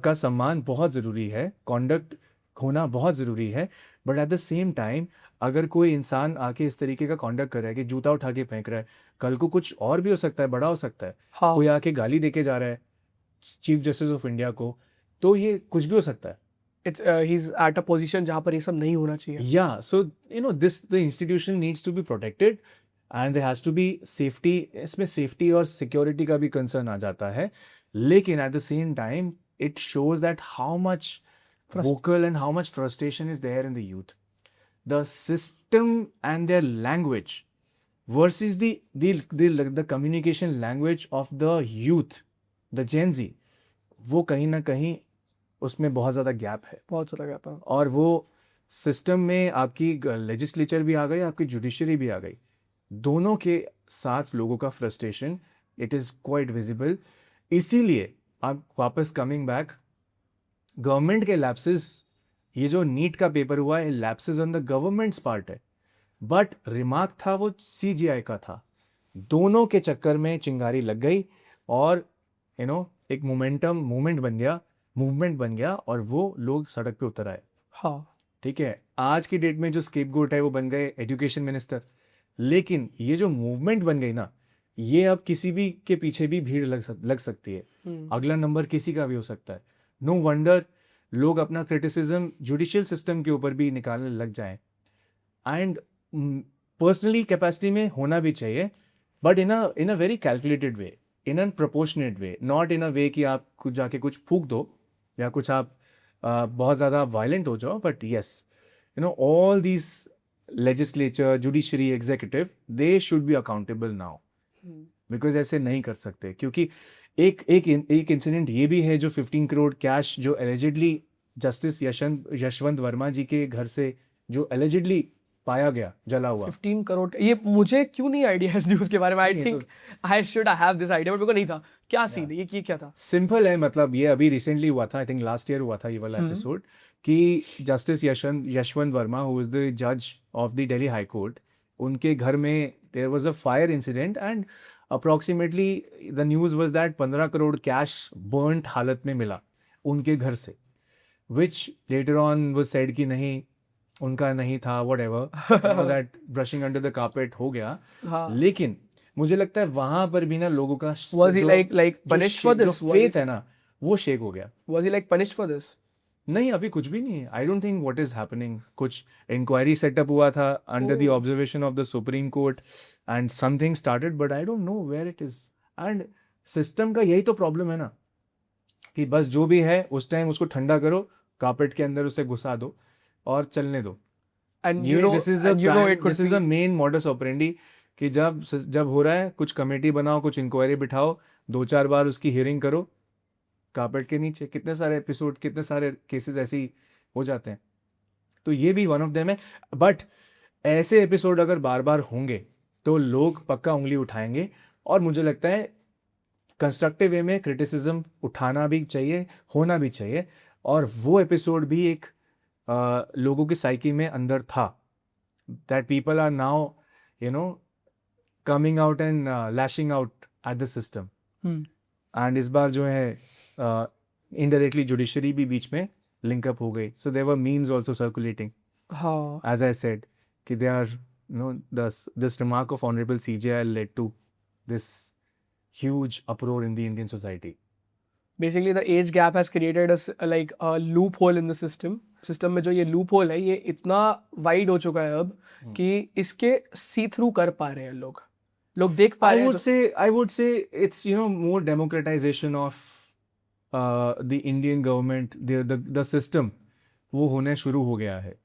का सम्मान बहुत ज़रूरी है, conduct होना बहुत ज़रूरी है, but at the same time अगर कोई इंसान आके इस तरीके का कॉन्डक्ट कर रहा है कि जूता उठा के फेंक रहा है, कल को कुछ और भी हो सकता है, बड़ा हो सकता है. हाँ, कोई आके गाली देके जा रहा है चीफ जस्टिस ऑफ इंडिया को, तो ये कुछ भी हो सकता है. it's he's at a position जहाँ पर ये सब नहीं होना चाहिए. Yeah, so you know the institution needs to be protected and there has to be safety. इसमें safety और security का भी concern आ जाता है, लेकिन at the same time it shows that how much vocal and how much frustration is there in the youth. The system and their language versus the communication language of the youth, the Gen Z, वो कहीं ना कहीं उसमें बहुत ज़्यादा gap है. बहुत ज़्यादा गैप है. और वो सिस्टम में आपकी लेजिस्लेचर भी आ गई, आपकी जुडिशरी भी आ गई, दोनों के साथ लोगों का frustration it is quite visible. इसीलिए आप वापस कमिंग बैक, गवर्नमेंट के लैप्सेस, ये जो नीट का पेपर हुआ है lapses on the governments part है, बट रिमार्क था वो सीजीआई का था। दोनों के चक्कर में चिंगारी लग गई और एक मूवमेंट बन गया और वो लोग सड़क पे उतर आए। हाँ ठीक है, आज की डेट में जो स्केपगोट है वो बन गए एजुकेशन मिनिस्टर, लेकिन ये जो मूवमेंट बन गई ना, ये अब किसी भी के पीछे भी भीड़ लग सकती है, अगला नंबर किसी का भी हो सकता है। नो वंडर लोग अपना क्रिटिसिज्म जुडिशियल सिस्टम के ऊपर भी निकालने लग जाएं। एंड पर्सनली कैपेसिटी में होना भी चाहिए, but in a very calculated way, in unproportionate way, not in a way कि आप कुछ जाके कुछ फूक दो या कुछ आप बहुत ज़्यादा वायलेंट हो जाओ। But yes, all these legislature, judiciary, executive, they should be accountable now, because ऐसे नहीं कर सकते। क्योंकि एक इंसिडेंट ये भी है जो 15 करोड़ कैश जो एलिजिडली जस्टिस यशवंत वर्मा जी के घर से जो एलिजिडली पाया गया जला हुआ। 15 करोड़, ये मुझे क्यों नहीं आइडिया है इस न्यूज़ के बारे में। I think I should have this idea, but मेरे को नहीं था क्या सीन है, ये क्या था। सिंपल है, मतलब ये अभी रिसेंटली हुआ था, आई थिंक लास्ट ईयर हुआ था ये वाला एपिसोड, कि justice Yashwant Varma who is the जज of the Delhi high court, उनके घर में there was a fire incident and approximately the news was that 15 crore cash burned हालत में मिला उनके घर से, which later on was said कि नहीं उनका नहीं था, whatever that brushing under the carpet हो गया। लेकिन मुझे लगता है वहां पर भी ना लोगों का was he like punished for this? Faith है ना वो शेक हो गया। Was he like punished for this? नहीं, अभी कुछ भी नहीं है। I don't think what is happening. कुछ इंक्वायरी सेटअप हुआ था under the observation of the supreme court and something started, but I don't know where it is. And system का यही तो प्रॉब्लम है ना कि बस जो भी है उस टाइम उसको ठंडा करो, कार्पेट के अंदर उसे घुसा दो और चलने दो। And this is the main modus operandi कि जब हो रहा है कुछ कमेटी बनाओ, कुछ इंक्वायरी बिठाओ, 2-4 बार उसकी हियरिंग करो, कार्पेट के नीचे कितने सारे एपिसोड, कितने सारे केसेस ऐसे ही हो जाते हैं। तो ये भी वन ऑफ देम है। बट ऐसे एपिसोड अगर बार बार होंगे तो लोग पक्का उंगली उठाएंगे, और मुझे लगता है कंस्ट्रक्टिव वे में क्रिटिसिज्म उठाना भी चाहिए, होना भी चाहिए। और वो एपिसोड भी एक लोगों की साइकी में अंदर था, that people are now coming out and lashing out at the system. And इस बार जो है इनडायरेक्टली जुडिशरी भी बीच में लिंकअप हो गई, so there were memes also circulating, as I said, कि they are this remark of honorable CJI led to this huge uproar in the Indian society. Basically the age gap has created a loophole in the system में जो ये loophole है ये इतना wide हो चुका है अब कि इसके see through कर पा रहे हैं लोग देख पा रहे हैं। I would say it's more democratization of the Indian government, the system वो होने शुरू हो गया है,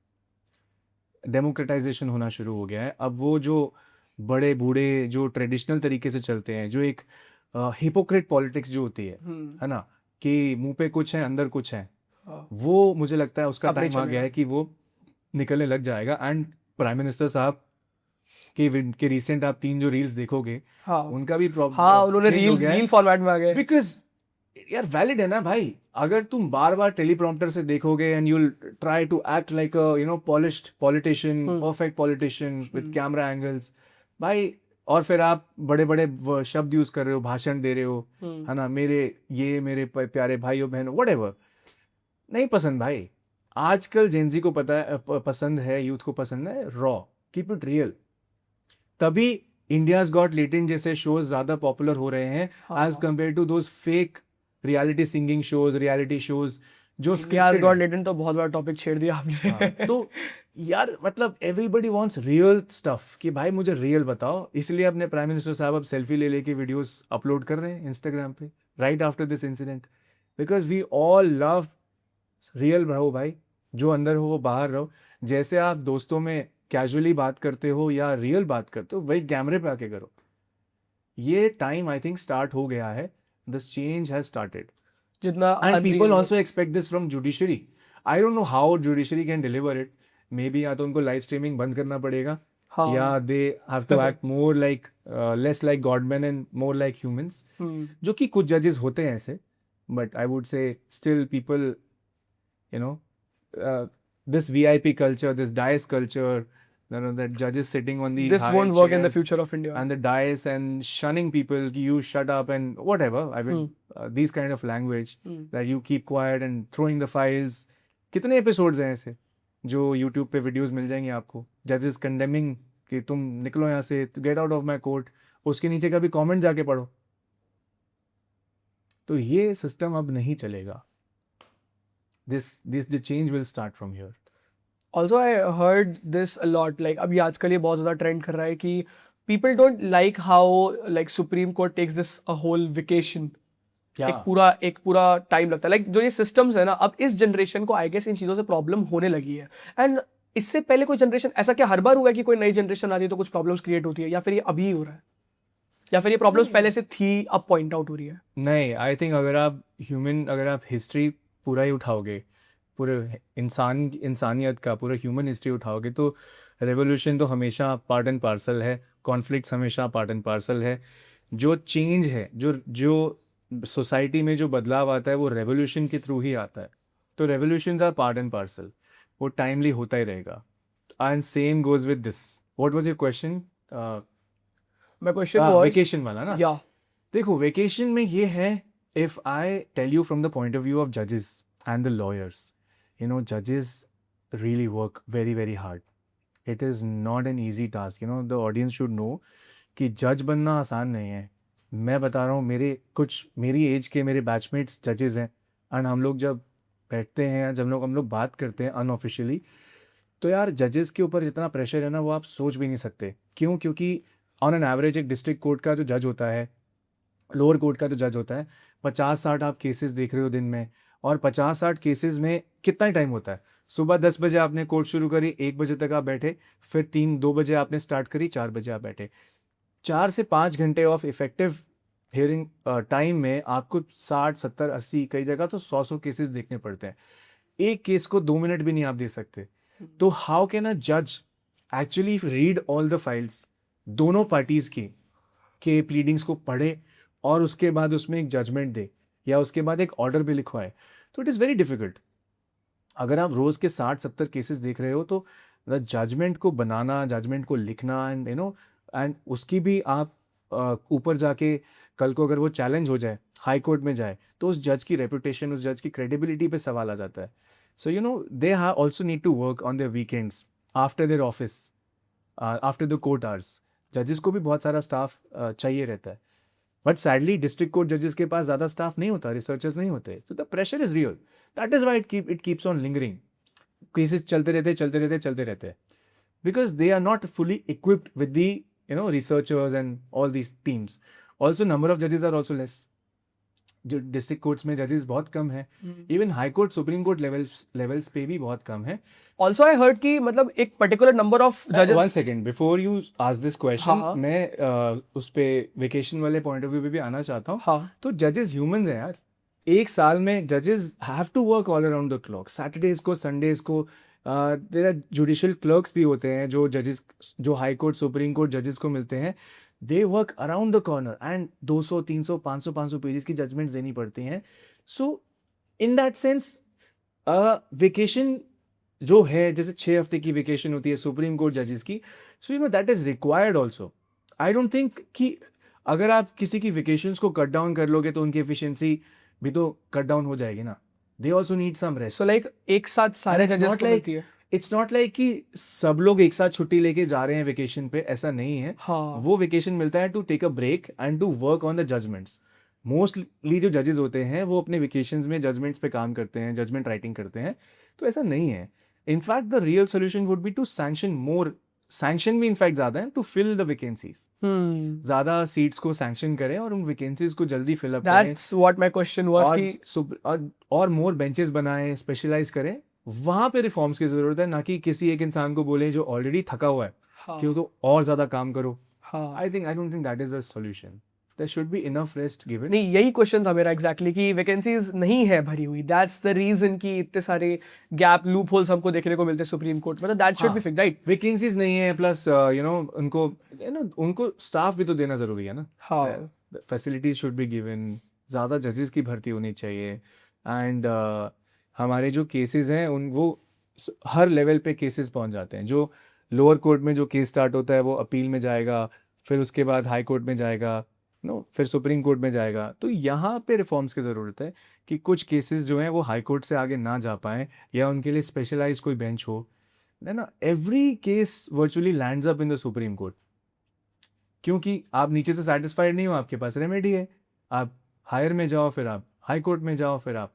डेमोक्रेटाइजेशन होना शुरू हो गया है। अब वो जो बड़े बूढ़े जो ट्रेडिशनल तरीके से चलते हैं, जो एक हिपोक्रेट पॉलिटिक्स जो होती है ना, कि मुंह पे कुछ है अंदर कुछ है, वो मुझे लगता है उसका टाइम आ गया है कि वो निकलने लग जाएगा। एंड प्राइम मिनिस्टर साहब के रिसेंट आप 3 जो रील्स देखोगे, उनका भी प्रॉब्लम, उन्होंने रील फॉर्मेट में आ गए, बिकॉज यार वैलिड है ना भाई। अगर तुम बार बार टेलीप्रॉम्प्टर से देखोगे and you will try to act like a polished politician, perfect politician with camera angles भाई, और फिर आप बड़े बड़े शब्द यूज कर रहे हो, भाषण दे रहे हो, है ना, मेरे प्यारे भाइयों बहनों, व्हाटएवर, नहीं पसंद भाई। आजकल जेनजी को पसंद है, यूथ को पसंद है रॉ, कीप इट रियल। तभी इंडियाज गॉट लेटेंट जैसे शोज ज्यादा पॉपुलर हो रहे हैं as compare to those fake reality singing shows, reality shows जो इंडियाज गॉट लेटेंट। तो बहुत बड़ा टॉपिक छेड़ दिया आपने। तो यार मतलब एवरीबडी वांट्स रियल स्टफ, कि भाई मुझे रियल बताओ। इसलिए अपने प्राइम मिनिस्टर साहब अब सेल्फी ले लेके वीडियोस अपलोड कर रहे हैं इंस्टाग्राम पे right after this incident, because we all love real रहो भाई, जो अंदर हो वो बाहर रहो। जैसे आप दोस्तों में कैजुअली बात करते हो या रियल बात करते हो, वही कैमरे पे आके करो। ये टाइम आई थिंक स्टार्ट हो गया है, दिस चेंज हैज स्टार्टेड, जितना and people also expect this from judiciary. I don't know how judiciary can deliver it. May be या तो उनको लाइव स्ट्रीमिंग बंद करना पड़ेगा हाँ या they have to act more like less like godman and more like humans, जो कि कुछ जजेस होते हैं ऐसे, but I would say still people you know this VIP culture, this dais culture, that judges sitting on the this high won't work in the chairs future of India. and the dais and shunning people, ki you shut up and whatever, I mean these kind of language that you keep quiet and throwing the files. कितने episodes हैं ऐसे जो YouTube पे videos मिल जाएंगे आपको, जजेस condemning कि तुम निकलो यहाँ से, get out of my court, उसके नीचे का भी कमेंट जाके पढ़ो. तो ये सिस्टम अब नहीं चलेगा. The change will start from here. Also, I heard this a lot. Like अभी आजकल ये बहुत ज़्यादा ट्रेंड कर रहा है कि people don't like how like Supreme Court takes this a whole vacation. एक पूरा टाइम लगता है. लाइक जो ये सिस्टम्स है ना, अब इस जनरेशन को आई गेस इन चीज़ों से प्रॉब्लम होने लगी है. एंड इससे पहले कोई जनरेशन ऐसा क्या हर बार हुआ है कि कोई नई जनरेशन आती है तो कुछ प्रॉब्लम्स क्रिएट होती है, या फिर ये अभी ही हो रहा है, या फिर ये प्रॉब्लम्स पहले से थी अब पॉइंट आउट हो रही है? नहीं, आई थिंक अगर आप हिस्ट्री पूरा ही उठाओगे, पूरे इंसानियत का पूरा ह्यूमन हिस्ट्री उठाओगे, तो रेवोल्यूशन तो हमेशा पार्ट एंड पार्सल है, कॉन्फ्लिक्ट्स हमेशा पार्ट एंड पार्सल है. जो चेंज है, जो सोसाइटी में जो बदलाव आता है, वो रेवोल्यूशन के थ्रू ही आता है. तो revolutions are part and parcel, वो टाइमली होता ही रहेगा. And same goes with this. What was your question? My question was vacation वाला ना. या देखो, वेकेशन में ये है, if I tell you from the point of view of judges and the lawyers, judges really work very very hard. It is not an easy task. The audience should know कि जज बनना आसान नहीं है. मैं बता रहा हूँ, मेरी एज के मेरे बैचमेट्स जजेस हैं, एंड हम लोग जब बैठते हैं, जब हम लोग बात करते हैं अनऑफिशियली, तो यार जजेस के ऊपर जितना प्रेशर है ना, वो आप सोच भी नहीं सकते. क्यों? क्योंकि ऑन एन एवरेज एक डिस्ट्रिक्ट कोर्ट का जो जज होता है, लोअर कोर्ट का जो जज होता है, 50-60 आप केसेस देख रहे हो दिन में, और 50-60 केसेस में कितना टाइम होता है? सुबह 10 बजे आपने कोर्ट शुरू करी, 1 बजे तक आप बैठे, फिर 2 बजे आपने स्टार्ट करी, 4 बजे आप बैठे. 4 से 5 घंटे ऑफ इफेक्टिव हियरिंग टाइम में आपको 60, 70, 80, कई जगह तो 100 केसेस देखने पड़ते हैं. एक केस को 2 मिनट भी नहीं आप दे सकते. तो हाउ कैन अ जज actually read all the files, दोनों पार्टीज के प्लीडिंग्स को पढ़े और उसके बाद उसमें एक जजमेंट दे, या उसके बाद एक ऑर्डर भी लिखवाए? तो इट इज़ वेरी डिफिकल्ट. अगर आप रोज़ के 60-70 केसेस देख रहे हो, तो जजमेंट को बनाना, जजमेंट को लिखना, एंड उसकी भी आप ऊपर जाके कल को अगर वो चैलेंज हो जाए, हाई कोर्ट में जाए, तो उस जज की रेपुटेशन, उस जज की क्रेडिबिलिटी पे सवाल आ जाता है. So they also need to work on their weekends after their office, after the court hours. जजेस को भी बहुत सारा स्टाफ चाहिए रहता है, बट सैडली डिस्ट्रिक्ट कोर्ट जजेस के पास ज़्यादा स्टाफ नहीं होता, रिसर्चर्स नहीं होते. So the pressure is real. That is why it keeps on lingering. Cases चलते रहते, because they are not fully equipped with the researchers and all these teams. Also, number of judges are also less. जो district courts में जजेस बहुत कम है, even high court, supreme court levels पे भी बहुत कम है. ऑल्सो आई हर्ड कि मतलब एक पर्टिकुलर नंबर ऑफ जजेस. 1 second before you ask this question, मैं उस पे वेकेशन वाले पॉइंट ऑफ व्यू पे भी आना चाहता हूँ. हाँ. तो जजेस ह्यूमंस हैं यार. एक साल में जजेस have to work all around the clock. Saturdays को, संडेज को देयर आर जुडिशियल क्लर्क्स भी होते हैं, जो जजेस, जो हाई कोर्ट, सुप्रीम कोर्ट जजेस को मिलते हैं. They work around the corner, and 200, 300, 500 pages की जजमेंट्स देनी पड़ती हैं. सो इन दैट सेंस वेकेशन जो है, जैसे 6 हफ्ते की वेकेशन होती है सुप्रीम कोर्ट जजेस की, so that is required also. I don't think कि अगर आप किसी की वेकेशंस को कट डाउन कर लोगे तो उनकी एफिशिएंसी भी तो कट डाउन हो जाएगी ना. They also need some rest. So like एक साथ सारे जजेस को मिलती है. इट्स नॉट लाइक कि सब लोग एक साथ छुट्टी लेके जा रहे हैं वेकेशन पे, ऐसा नहीं है. हाँ. वो वेकेशन मिलता है to take a break and to work on the judgements. Mostly जो जजेस होते हैं वो अपने वेकेशंस में जजमेंट्स पे काम करते हैं, जजमेंट राइटिंग करते हैं. तो ऐसा नहीं है. In fact the real solution would be to sanction more. Sanction भी इनफैक्ट ज़्यादा है, टू फिल द वैकेंसीज. ज़्यादा सीट्स को सैंक्शन करें और उन वैकेंसीज को जल्दी फिल अप करें. That's what my question was कि और मोर बेंचेस बनाएं, स्पेशलाइज करें. वहाँ पे रिफॉर्म्स की ज़रूरत है, ना कि किसी एक इंसान को बोले जो ऑलरेडी थका हुआ है कि वो तो और ज़्यादा काम करो. आई don't think that is the solution. there should be enough rest given. नहीं, यही क्वेश्चन था मेरा एग्जैक्टली कि वैकेंसीज नहीं है भरी हुई, दैट्स द रीजन कि इतने सारे गैप लूप होल्स हमको देखने को मिलते हैं सुप्रीम कोर्ट में, तो that should be fixed, right? Vacancies नहीं है, प्लस उनको स्टाफ भी तो देना जरूरी है ना. हाँ, फैसिलिटीज शुड बी गिवन, ज़्यादा जजेस की भर्ती होनी चाहिए. एंड हमारे जो केसेस हैं वो हर लेवल पे केसेस पहुंच जाते हैं. जो लोअर कोर्ट में जो केस स्टार्ट होता है वो अपील में जाएगा, फिर उसके बाद हाई कोर्ट में जाएगा, फिर सुप्रीम कोर्ट में जाएगा. तो यहाँ पे रिफॉर्म्स की ज़रूरत है कि कुछ केसेस जो हैं वो हाई कोर्ट से आगे ना जा पाएँ, या उनके लिए स्पेशलाइज कोई बेंच हो, है ना. Every case virtually lands up in the supreme court, क्योंकि आप नीचे से सेटिस्फाइड नहीं हो, आपके पास रेमेडी है, आप हायर में जाओ, फिर आप हाई कोर्ट में जाओ, फिर आप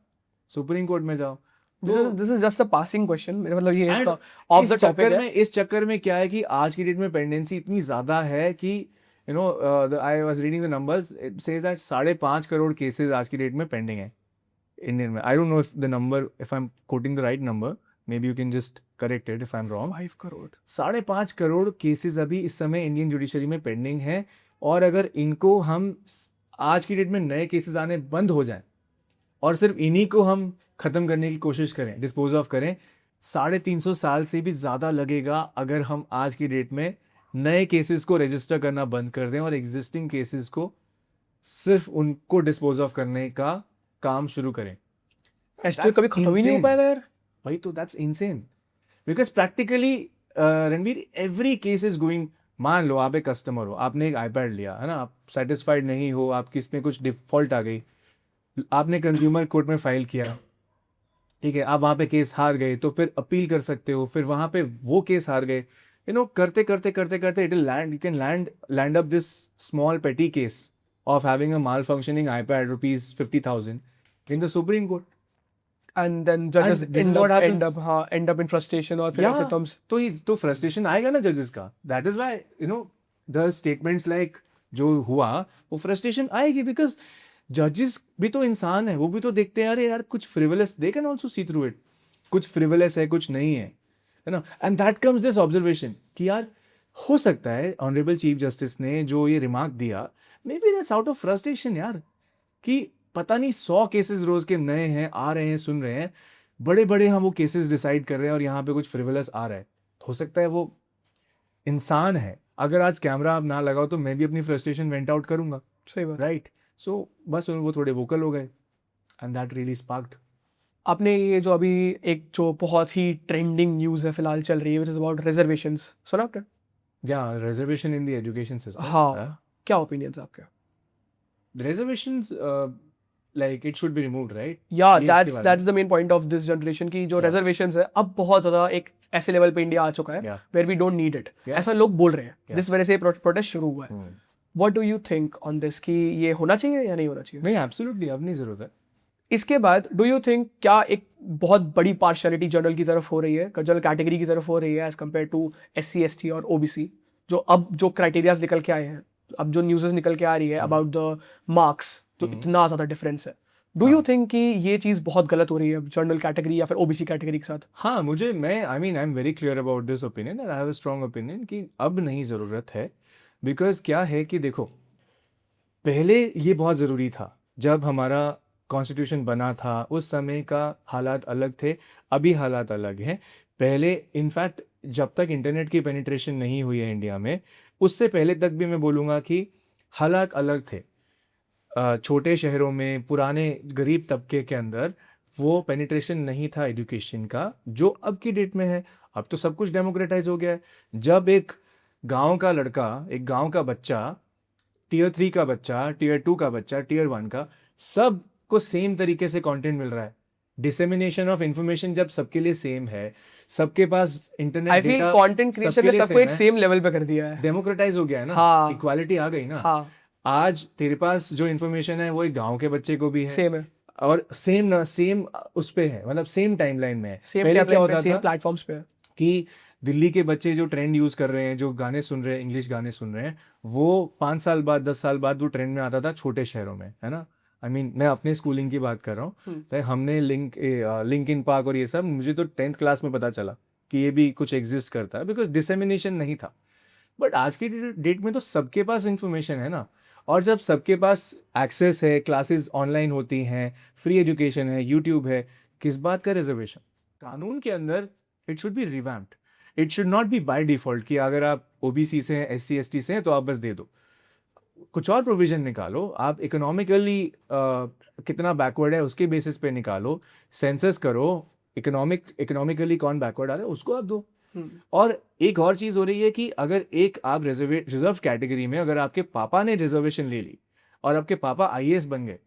सुप्रीम कोर्ट में जाओ. This is just a passing question, मेरा मतलब ये And ऑफ द टॉपिक है. इस चक्कर में क्या है कि आज की डेट में पेंडेंसी इतनी ज़्यादा है कि I was reading the numbers, it says that 5.5 crore cases आज की डेट में पेंडिंग है इंडियन में. आई don't know if the number, if I am quoting the right number, may be you can just correct it if I am wrong. 5 crore 5.5 crore cases अभी इस समय Indian judiciary में pending है. और अगर इनको हम आज की डेट में नए केसेस आने बंद हो जाएं और सिर्फ इन्हीं को हम ख़त्म करने की कोशिश करें, डिस्पोज ऑफ करें, 350 साल से भी ज़्यादा लगेगा अगर हम आज की डेट में नए केसेस को रजिस्टर करना बंद कर दें और एग्जिस्टिंग केसेस को सिर्फ उनको डिस्पोज ऑफ करने का काम शुरू करें. एस्टर कभी खत्म ही नहीं हो पाएगा यार. भाई तो that's insane, because practically Ranveer every case is going. मान लो आप एक कस्टमर हो, आपने एक आईपैड लिया है ना, आप सेटिस्फाइड नहीं हो, आपकी इसमें कुछ डिफॉल्ट आ गई, आपने कंज्यूमर कोर्ट में फाइल किया, ठीक है, आप वहाँ पे केस हार गए, तो फिर अपील कर सकते हो, फिर वहाँ पे वो केस हार गए, करते करते करते करते it will land, you can land up this small petty case of having a malfunctioning iPad ₹50,000 in the supreme court. And then judges And this is what happens. end up in frustration और फिर ऐसे comes. तो frustration आएगा ना जजेस का. That is why the statements like जो हुआ, वो फ्रस्ट्रेशन आएगी, बिकॉज जजेस भी तो इंसान है, वो भी तो देखते हैं, अरे यार कुछ frivolous, they can also see through it, कुछ फ्रिवलस है, कुछ नहीं है ना. And that comes this observation कि यार हो सकता है ऑनरेबल चीफ जस्टिस ने जो ये रिमार्क दिया, may be that's out of frustration यार, कि पता नहीं 100 केसेस रोज के नए हैं, आ रहे हैं, सुन रहे हैं, बड़े बड़े हम वो केसेस डिसाइड कर रहे हैं और यहाँ पे कुछ फ्रिवलस आ रहा है. हो सकता है वो इंसान है. अगर आज कैमरा आप ना लगाओ तो मैं भी अपनी फ्रस्ट्रेशन वेंट आउट करूंगा. सही बात. राइट. सो बस वो थोड़े वोकल हो गए एंड दैट रियली स्पार्क्ड. आपने ये जो अभी एक जो बहुत ही ट्रेंडिंग न्यूज़ है फिलहाल चल रही है, विच इज अबाउट रिजर्वेशंस, सुना आपने? या reservation in the education system. हाँ, क्या ओपिनियंस आपके? Reservations like it should be removed, right? Yeah, ये इसके बारे that's the main point of this generation की जो reservations है अब बहुत ज़्यादा एक ऐसे लेवल पे इंडिया आ चुका है Yeah. where we don't need it. Yeah. ऐसा लोग बोल रहे हैं. Yeah. जिस वजह से प्रोटेस्ट शुरू हुआ है. What do you think on this कि ये होना चाहिए या नहीं होना चाहिए? नहीं, एब्सोल्युटली अब नहीं जरूरत है. इसके बाद डू यू थिंक क्या एक बहुत बड़ी पार्शियलिटी जनरल की तरफ हो रही है, जनरल कैटेगरी की तरफ हो रही है as compare to SC ST और OBC, जो अब जो क्राइटेरियाज निकल के आए हैं, अब जो न्यूज़ निकल के आ रही है अबाउट द मार्क्स, जो इतना ज़्यादा डिफरेंस है, डू यू थिंक कि ये चीज़ बहुत गलत हो रही है जनरल कैटेगरी या फिर OBC कैटेगरी के साथ? हाँ, I am very clear about this opinion and I have a strong opinion कि अब नहीं ज़रूरत है. बिकॉज क्या है कि देखो, पहले ये बहुत ज़रूरी था. जब हमारा कॉन्स्टिट्यूशन बना था उस समय का हालात अलग थे, अभी हालात अलग हैं. पहले इनफैक्ट जब तक इंटरनेट की पेनिट्रेशन नहीं हुई है इंडिया में, उससे पहले तक भी मैं बोलूँगा कि हालात अलग थे. छोटे शहरों में, पुराने गरीब तबके के अंदर वो पेनिट्रेशन नहीं था एजुकेशन का, जो अब की डेट में है. अब तो सब कुछ डेमोक्रेटाइज हो गया है. जब एक गांव का लड़का, एक गांव का बच्चा, Tier 3 का बच्चा, Tier 2 का बच्चा, Tier 1 का, सब को सेम तरीके से कंटेंट मिल रहा है. डिसेमिनेशन ऑफ इंफॉर्मेशन जब सबके लिए सेम है, सबके पास internet I feel content creation ने सबको एक सेम लेवल पे कर दिया है. डेमोक्रेटाइज हो गया है ना. हाँ. इक्वालिटी आ गई ना. हाँ, आज तेरे पास जो इन्फॉर्मेशन है वो एक गांव के बच्चे को भी है, सेम है, और सेम उस पे है, मतलब सेम टाइमलाइन में है. सेम पहले क्या होता सेम था प्लेटफॉर्म्स पे है कि दिल्ली के बच्चे जो ट्रेंड यूज कर रहे हैं, जो गाने सुन रहे हैं, इंग्लिश गाने सुन रहे हैं, वो 5 साल बाद, 10 साल बाद वो ट्रेंड में आता था छोटे शहरों में, है ना. मैं अपने स्कूलिंग की बात कर रहा हूँ. तो हमने लिंकिन पार्क और ये सब, मुझे तो 10th क्लास में पता चला कि ये भी कुछ एग्जिस्ट करता है, बिकॉज डिसेमिनेशन नहीं था. बट आज की डेट में तो सबके पास इंफॉर्मेशन है ना. और जब सबके पास एक्सेस है, क्लासेस ऑनलाइन होती हैं, फ्री एजुकेशन है, यूट्यूब है, किस बात का रिजर्वेशन? कानून के अंदर it should be revamped, it should not be by default कि अगर आप ओबीसी से हैं, एससी एसटी से हैं तो आप बस दे दो। कुछ और प्रोविजन निकालो, आप इकोनॉमिकली कितना बैकवर्ड है उसके बेसिस पे निकालो, सेंसस करो, इकोनॉमिकली कौन बैकवर्ड आ रहा है उसको आप दो। और एक और चीज हो रही है कि अगर एक आप रिजर्व कैटेगरी में अगर आपके पापा ने रिजर्वेशन ले ली और आपके पापा आईएएस बन गए,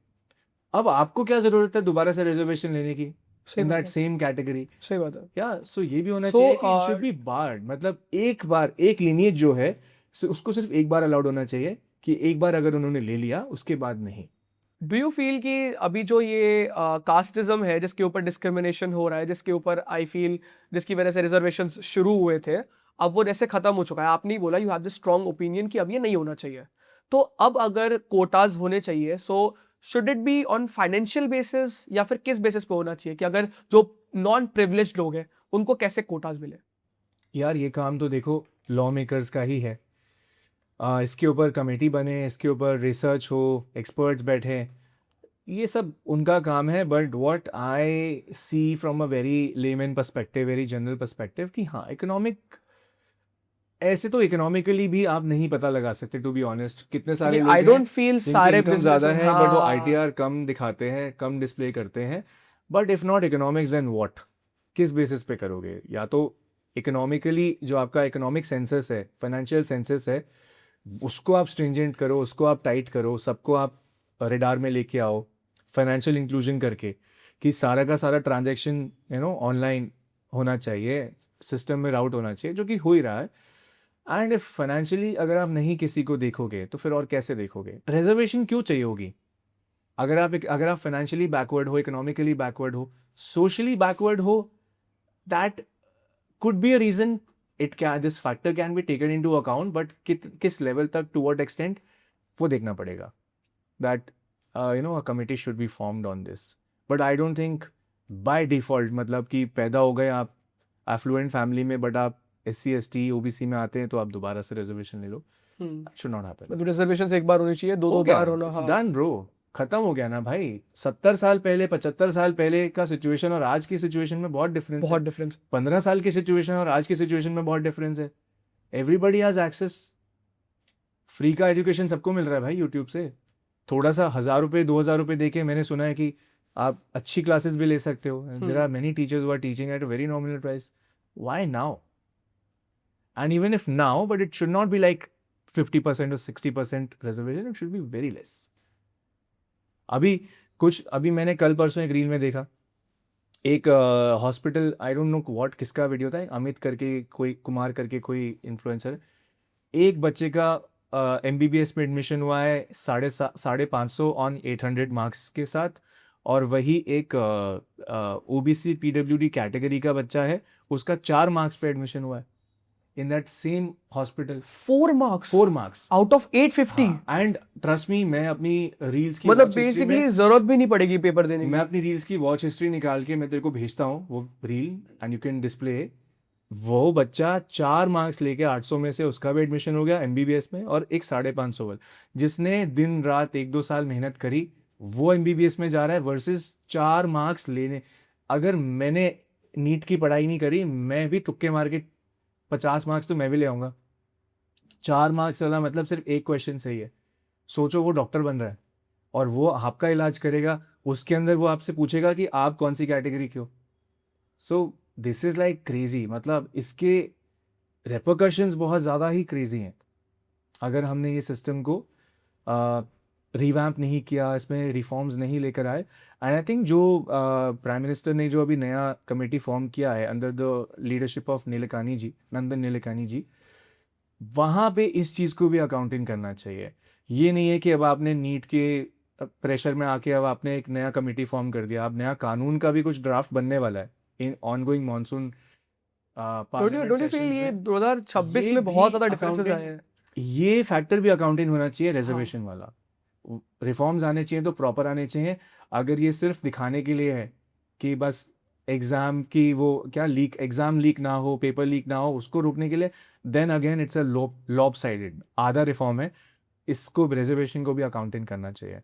अब आपको क्या जरूरत है दोबारा से रिजर्वेशन लेने की इन दैट सेम कैटेगरी? सही बात है। या सो ये भी होना So, चाहिए कि इट शुड बी बार्ड, मतलब एक बार एक लिनिएज जो है उसको सिर्फ एक बार अलाउड होना चाहिए कि एक बार अगर उन्होंने ले लिया उसके बाद नहीं। डू यू फील कि अभी जो ये कास्टिज्म है जिसके ऊपर डिस्क्रिमिनेशन हो रहा है, जिसके ऊपर आई फील जिसकी वजह से रिजर्वेशन शुरू हुए थे, अब वो जैसे खत्म हो चुका है? आपने ही बोला, you have this strong opinion कि अब ये नहीं होना चाहिए, तो अब अगर कोटाज होने चाहिए, so should it be on financial basis या फिर किस बेसिस पे होना चाहिए कि अगर जो नॉन प्रिविलेज्ड लोग हैं उनको कैसे कोटाज मिले? यार ये काम तो देखो लॉ मेकर्स का ही है। इसके ऊपर कमेटी बने, इसके ऊपर रिसर्च हो, एक्सपर्ट्स बैठे, ये सब उनका काम है। But what I see from a very layman perspective, very general perspective, कि हाँ ऐसे तो इकोनॉमिकली भी आप नहीं पता लगा सकते, टू बी ऑनेस्ट। कितने सारे लोग आई हैं डोंट फील जिनकी सारे income ज्यादा बिजनेसेस, है बट वो आईटीआर कम दिखाते हैं, कम डिस्प्ले करते हैं। But if not economics then what? किस बेसिस पे करोगे? या तो इकोनॉमिकली जो आपका इकोनॉमिक सेंसस है, फाइनेंशियल सेंसस है, उसको आप स्ट्रिंजेंट करो, उसको आप टाइट करो, सबको आप रेडार में लेके आओ, फाइनेंशियल इंक्लूजन करके कि सारा का सारा ट्रांजैक्शन ऑनलाइन होना चाहिए, सिस्टम में राउट होना चाहिए, जो कि हो ही रहा है। एंड इफ फाइनेंशियली अगर आप नहीं किसी को देखोगे तो फिर और कैसे देखोगे? रिजर्वेशन क्यों चाहिए होगी? अगर आप फाइनेंशियली बैकवर्ड हो, इकोनॉमिकली बैकवर्ड हो, सोशली बैकवर्ड हो, that could be a reason. This factor can be taken into account, but किस लेवल तक, टू व्हाट एक्सटेंट, वो देखना पड़ेगा। That a committee should be formed on this. But I don't think by default, मतलब कि पैदा हो गए आप एफ्लुएंट फैमिली में बट आप SC ST OBC में आते हैं तो आप दोबारा से रिजर्वेशन ले लो, शुड नॉट हैपन। मतलब रिजर्वेशन एक बार होनी चाहिए, दो बार होना। हाँ, डन ब्रो, खत्म हो गया ना भाई। 70 साल पहले, 75 साल पहले का सिचुएशन और आज की सिचुएशन में बहुत डिफरेंस है। बहुत डिफरेंस। 15 साल की सिचुएशन और आज की सिचुएशन में बहुत डिफरेंस है। एवरीबडी हैज एक्सेस, फ्री का एजुकेशन सबको मिल रहा है भाई यूट्यूब से। थोड़ा सा 1000 रुपये 2000 रुपये देके मैंने सुना है कि आप अच्छी क्लासेस भी ले सकते हो। There are many teachers who are teaching at a very nominal price. Why now? And even if now, but it should not be like 50% or 60% reservation, it should be very less. अभी मैंने कल परसों एक reel में देखा, एक hospital, I don't know what, किसका video था, अमित करके कोई, कुमार करके कोई इन्फ्लुएंसर, एक बच्चे का MBBS में एडमिशन हुआ है 550 ऑन 800 मार्क्स के साथ, और वही एक OBC PWD कैटेगरी का बच्चा है, उसका 4 मार्क्स पे एडमिशन हुआ है in that same hospital. 4 marks 4 marks out of 850। and trust me, मैं अपनी रील्स की मतलब watch history बेसिकली में, जरूरत भी नहीं पड़ेगी पेपर देने की। मैं अपनी रील्स की वॉच हिस्ट्री निकाल के मैं तेरे को भेजता हूँ वो reel, and you can display. वो बच्चा 4 मार्क्स लेके 800 में से उसका भी एडमिशन हो गया MBBS में, और एक 550 वाला जिसने दिन रात 1-2 साल मेहनत करी वो MBBS में जा रहा है, वर्सेस 4 मार्क्स लेने। अगर मैंने नीट की पढ़ाई नहीं करी, मैं भी तुक्के मार के 50 मार्क्स तो मैं भी ले आऊँगा। 4 मार्क्स वाला मतलब सिर्फ एक क्वेश्चन सही है। सोचो वो डॉक्टर बन रहा है और वो आपका इलाज करेगा, उसके अंदर वो आपसे पूछेगा कि आप कौन सी कैटेगरी के हो। So this is like crazy, मतलब इसके रेपरकशंस बहुत ज़्यादा ही क्रेजी हैं अगर हमने ये सिस्टम को रिवैम्प नहीं किया, इसमें रिफॉर्म्स नहीं लेकर आए। एंड आई थिंक जो प्राइम मिनिस्टर ने जो अभी नया कमेटी फॉर्म किया है अंडर द लीडरशिप ऑफ नंदन नीलेकानी जी, वहाँ पे इस चीज़ को भी अकाउंटिंग करना चाहिए। ये नहीं है कि अब आपने नीट के प्रेशर में आके अब आपने एक नया कमेटी फॉर्म कर दिया, अब नया कानून का भी कुछ ड्राफ्ट बनने वाला है in ongoing monsoon don't you feel ये 2026 में बहुत ज्यादा डिफरेंसेस आए हैं? ये फैक्टर भी अकाउंटिंग होना चाहिए, रिजर्वेशन वाला। रिफॉर्म्स आने चाहिए तो प्रॉपर आने चाहिए। अगर ये सिर्फ दिखाने के लिए है कि बस एग्जाम की वो क्या एग्जाम लीक ना हो, पेपर लीक ना हो, उसको रोकने के लिए, then again it's a lopsided. आधा रिफॉर्म है, इसको रिजर्वेशन को भी अकाउंटिंग करना चाहिए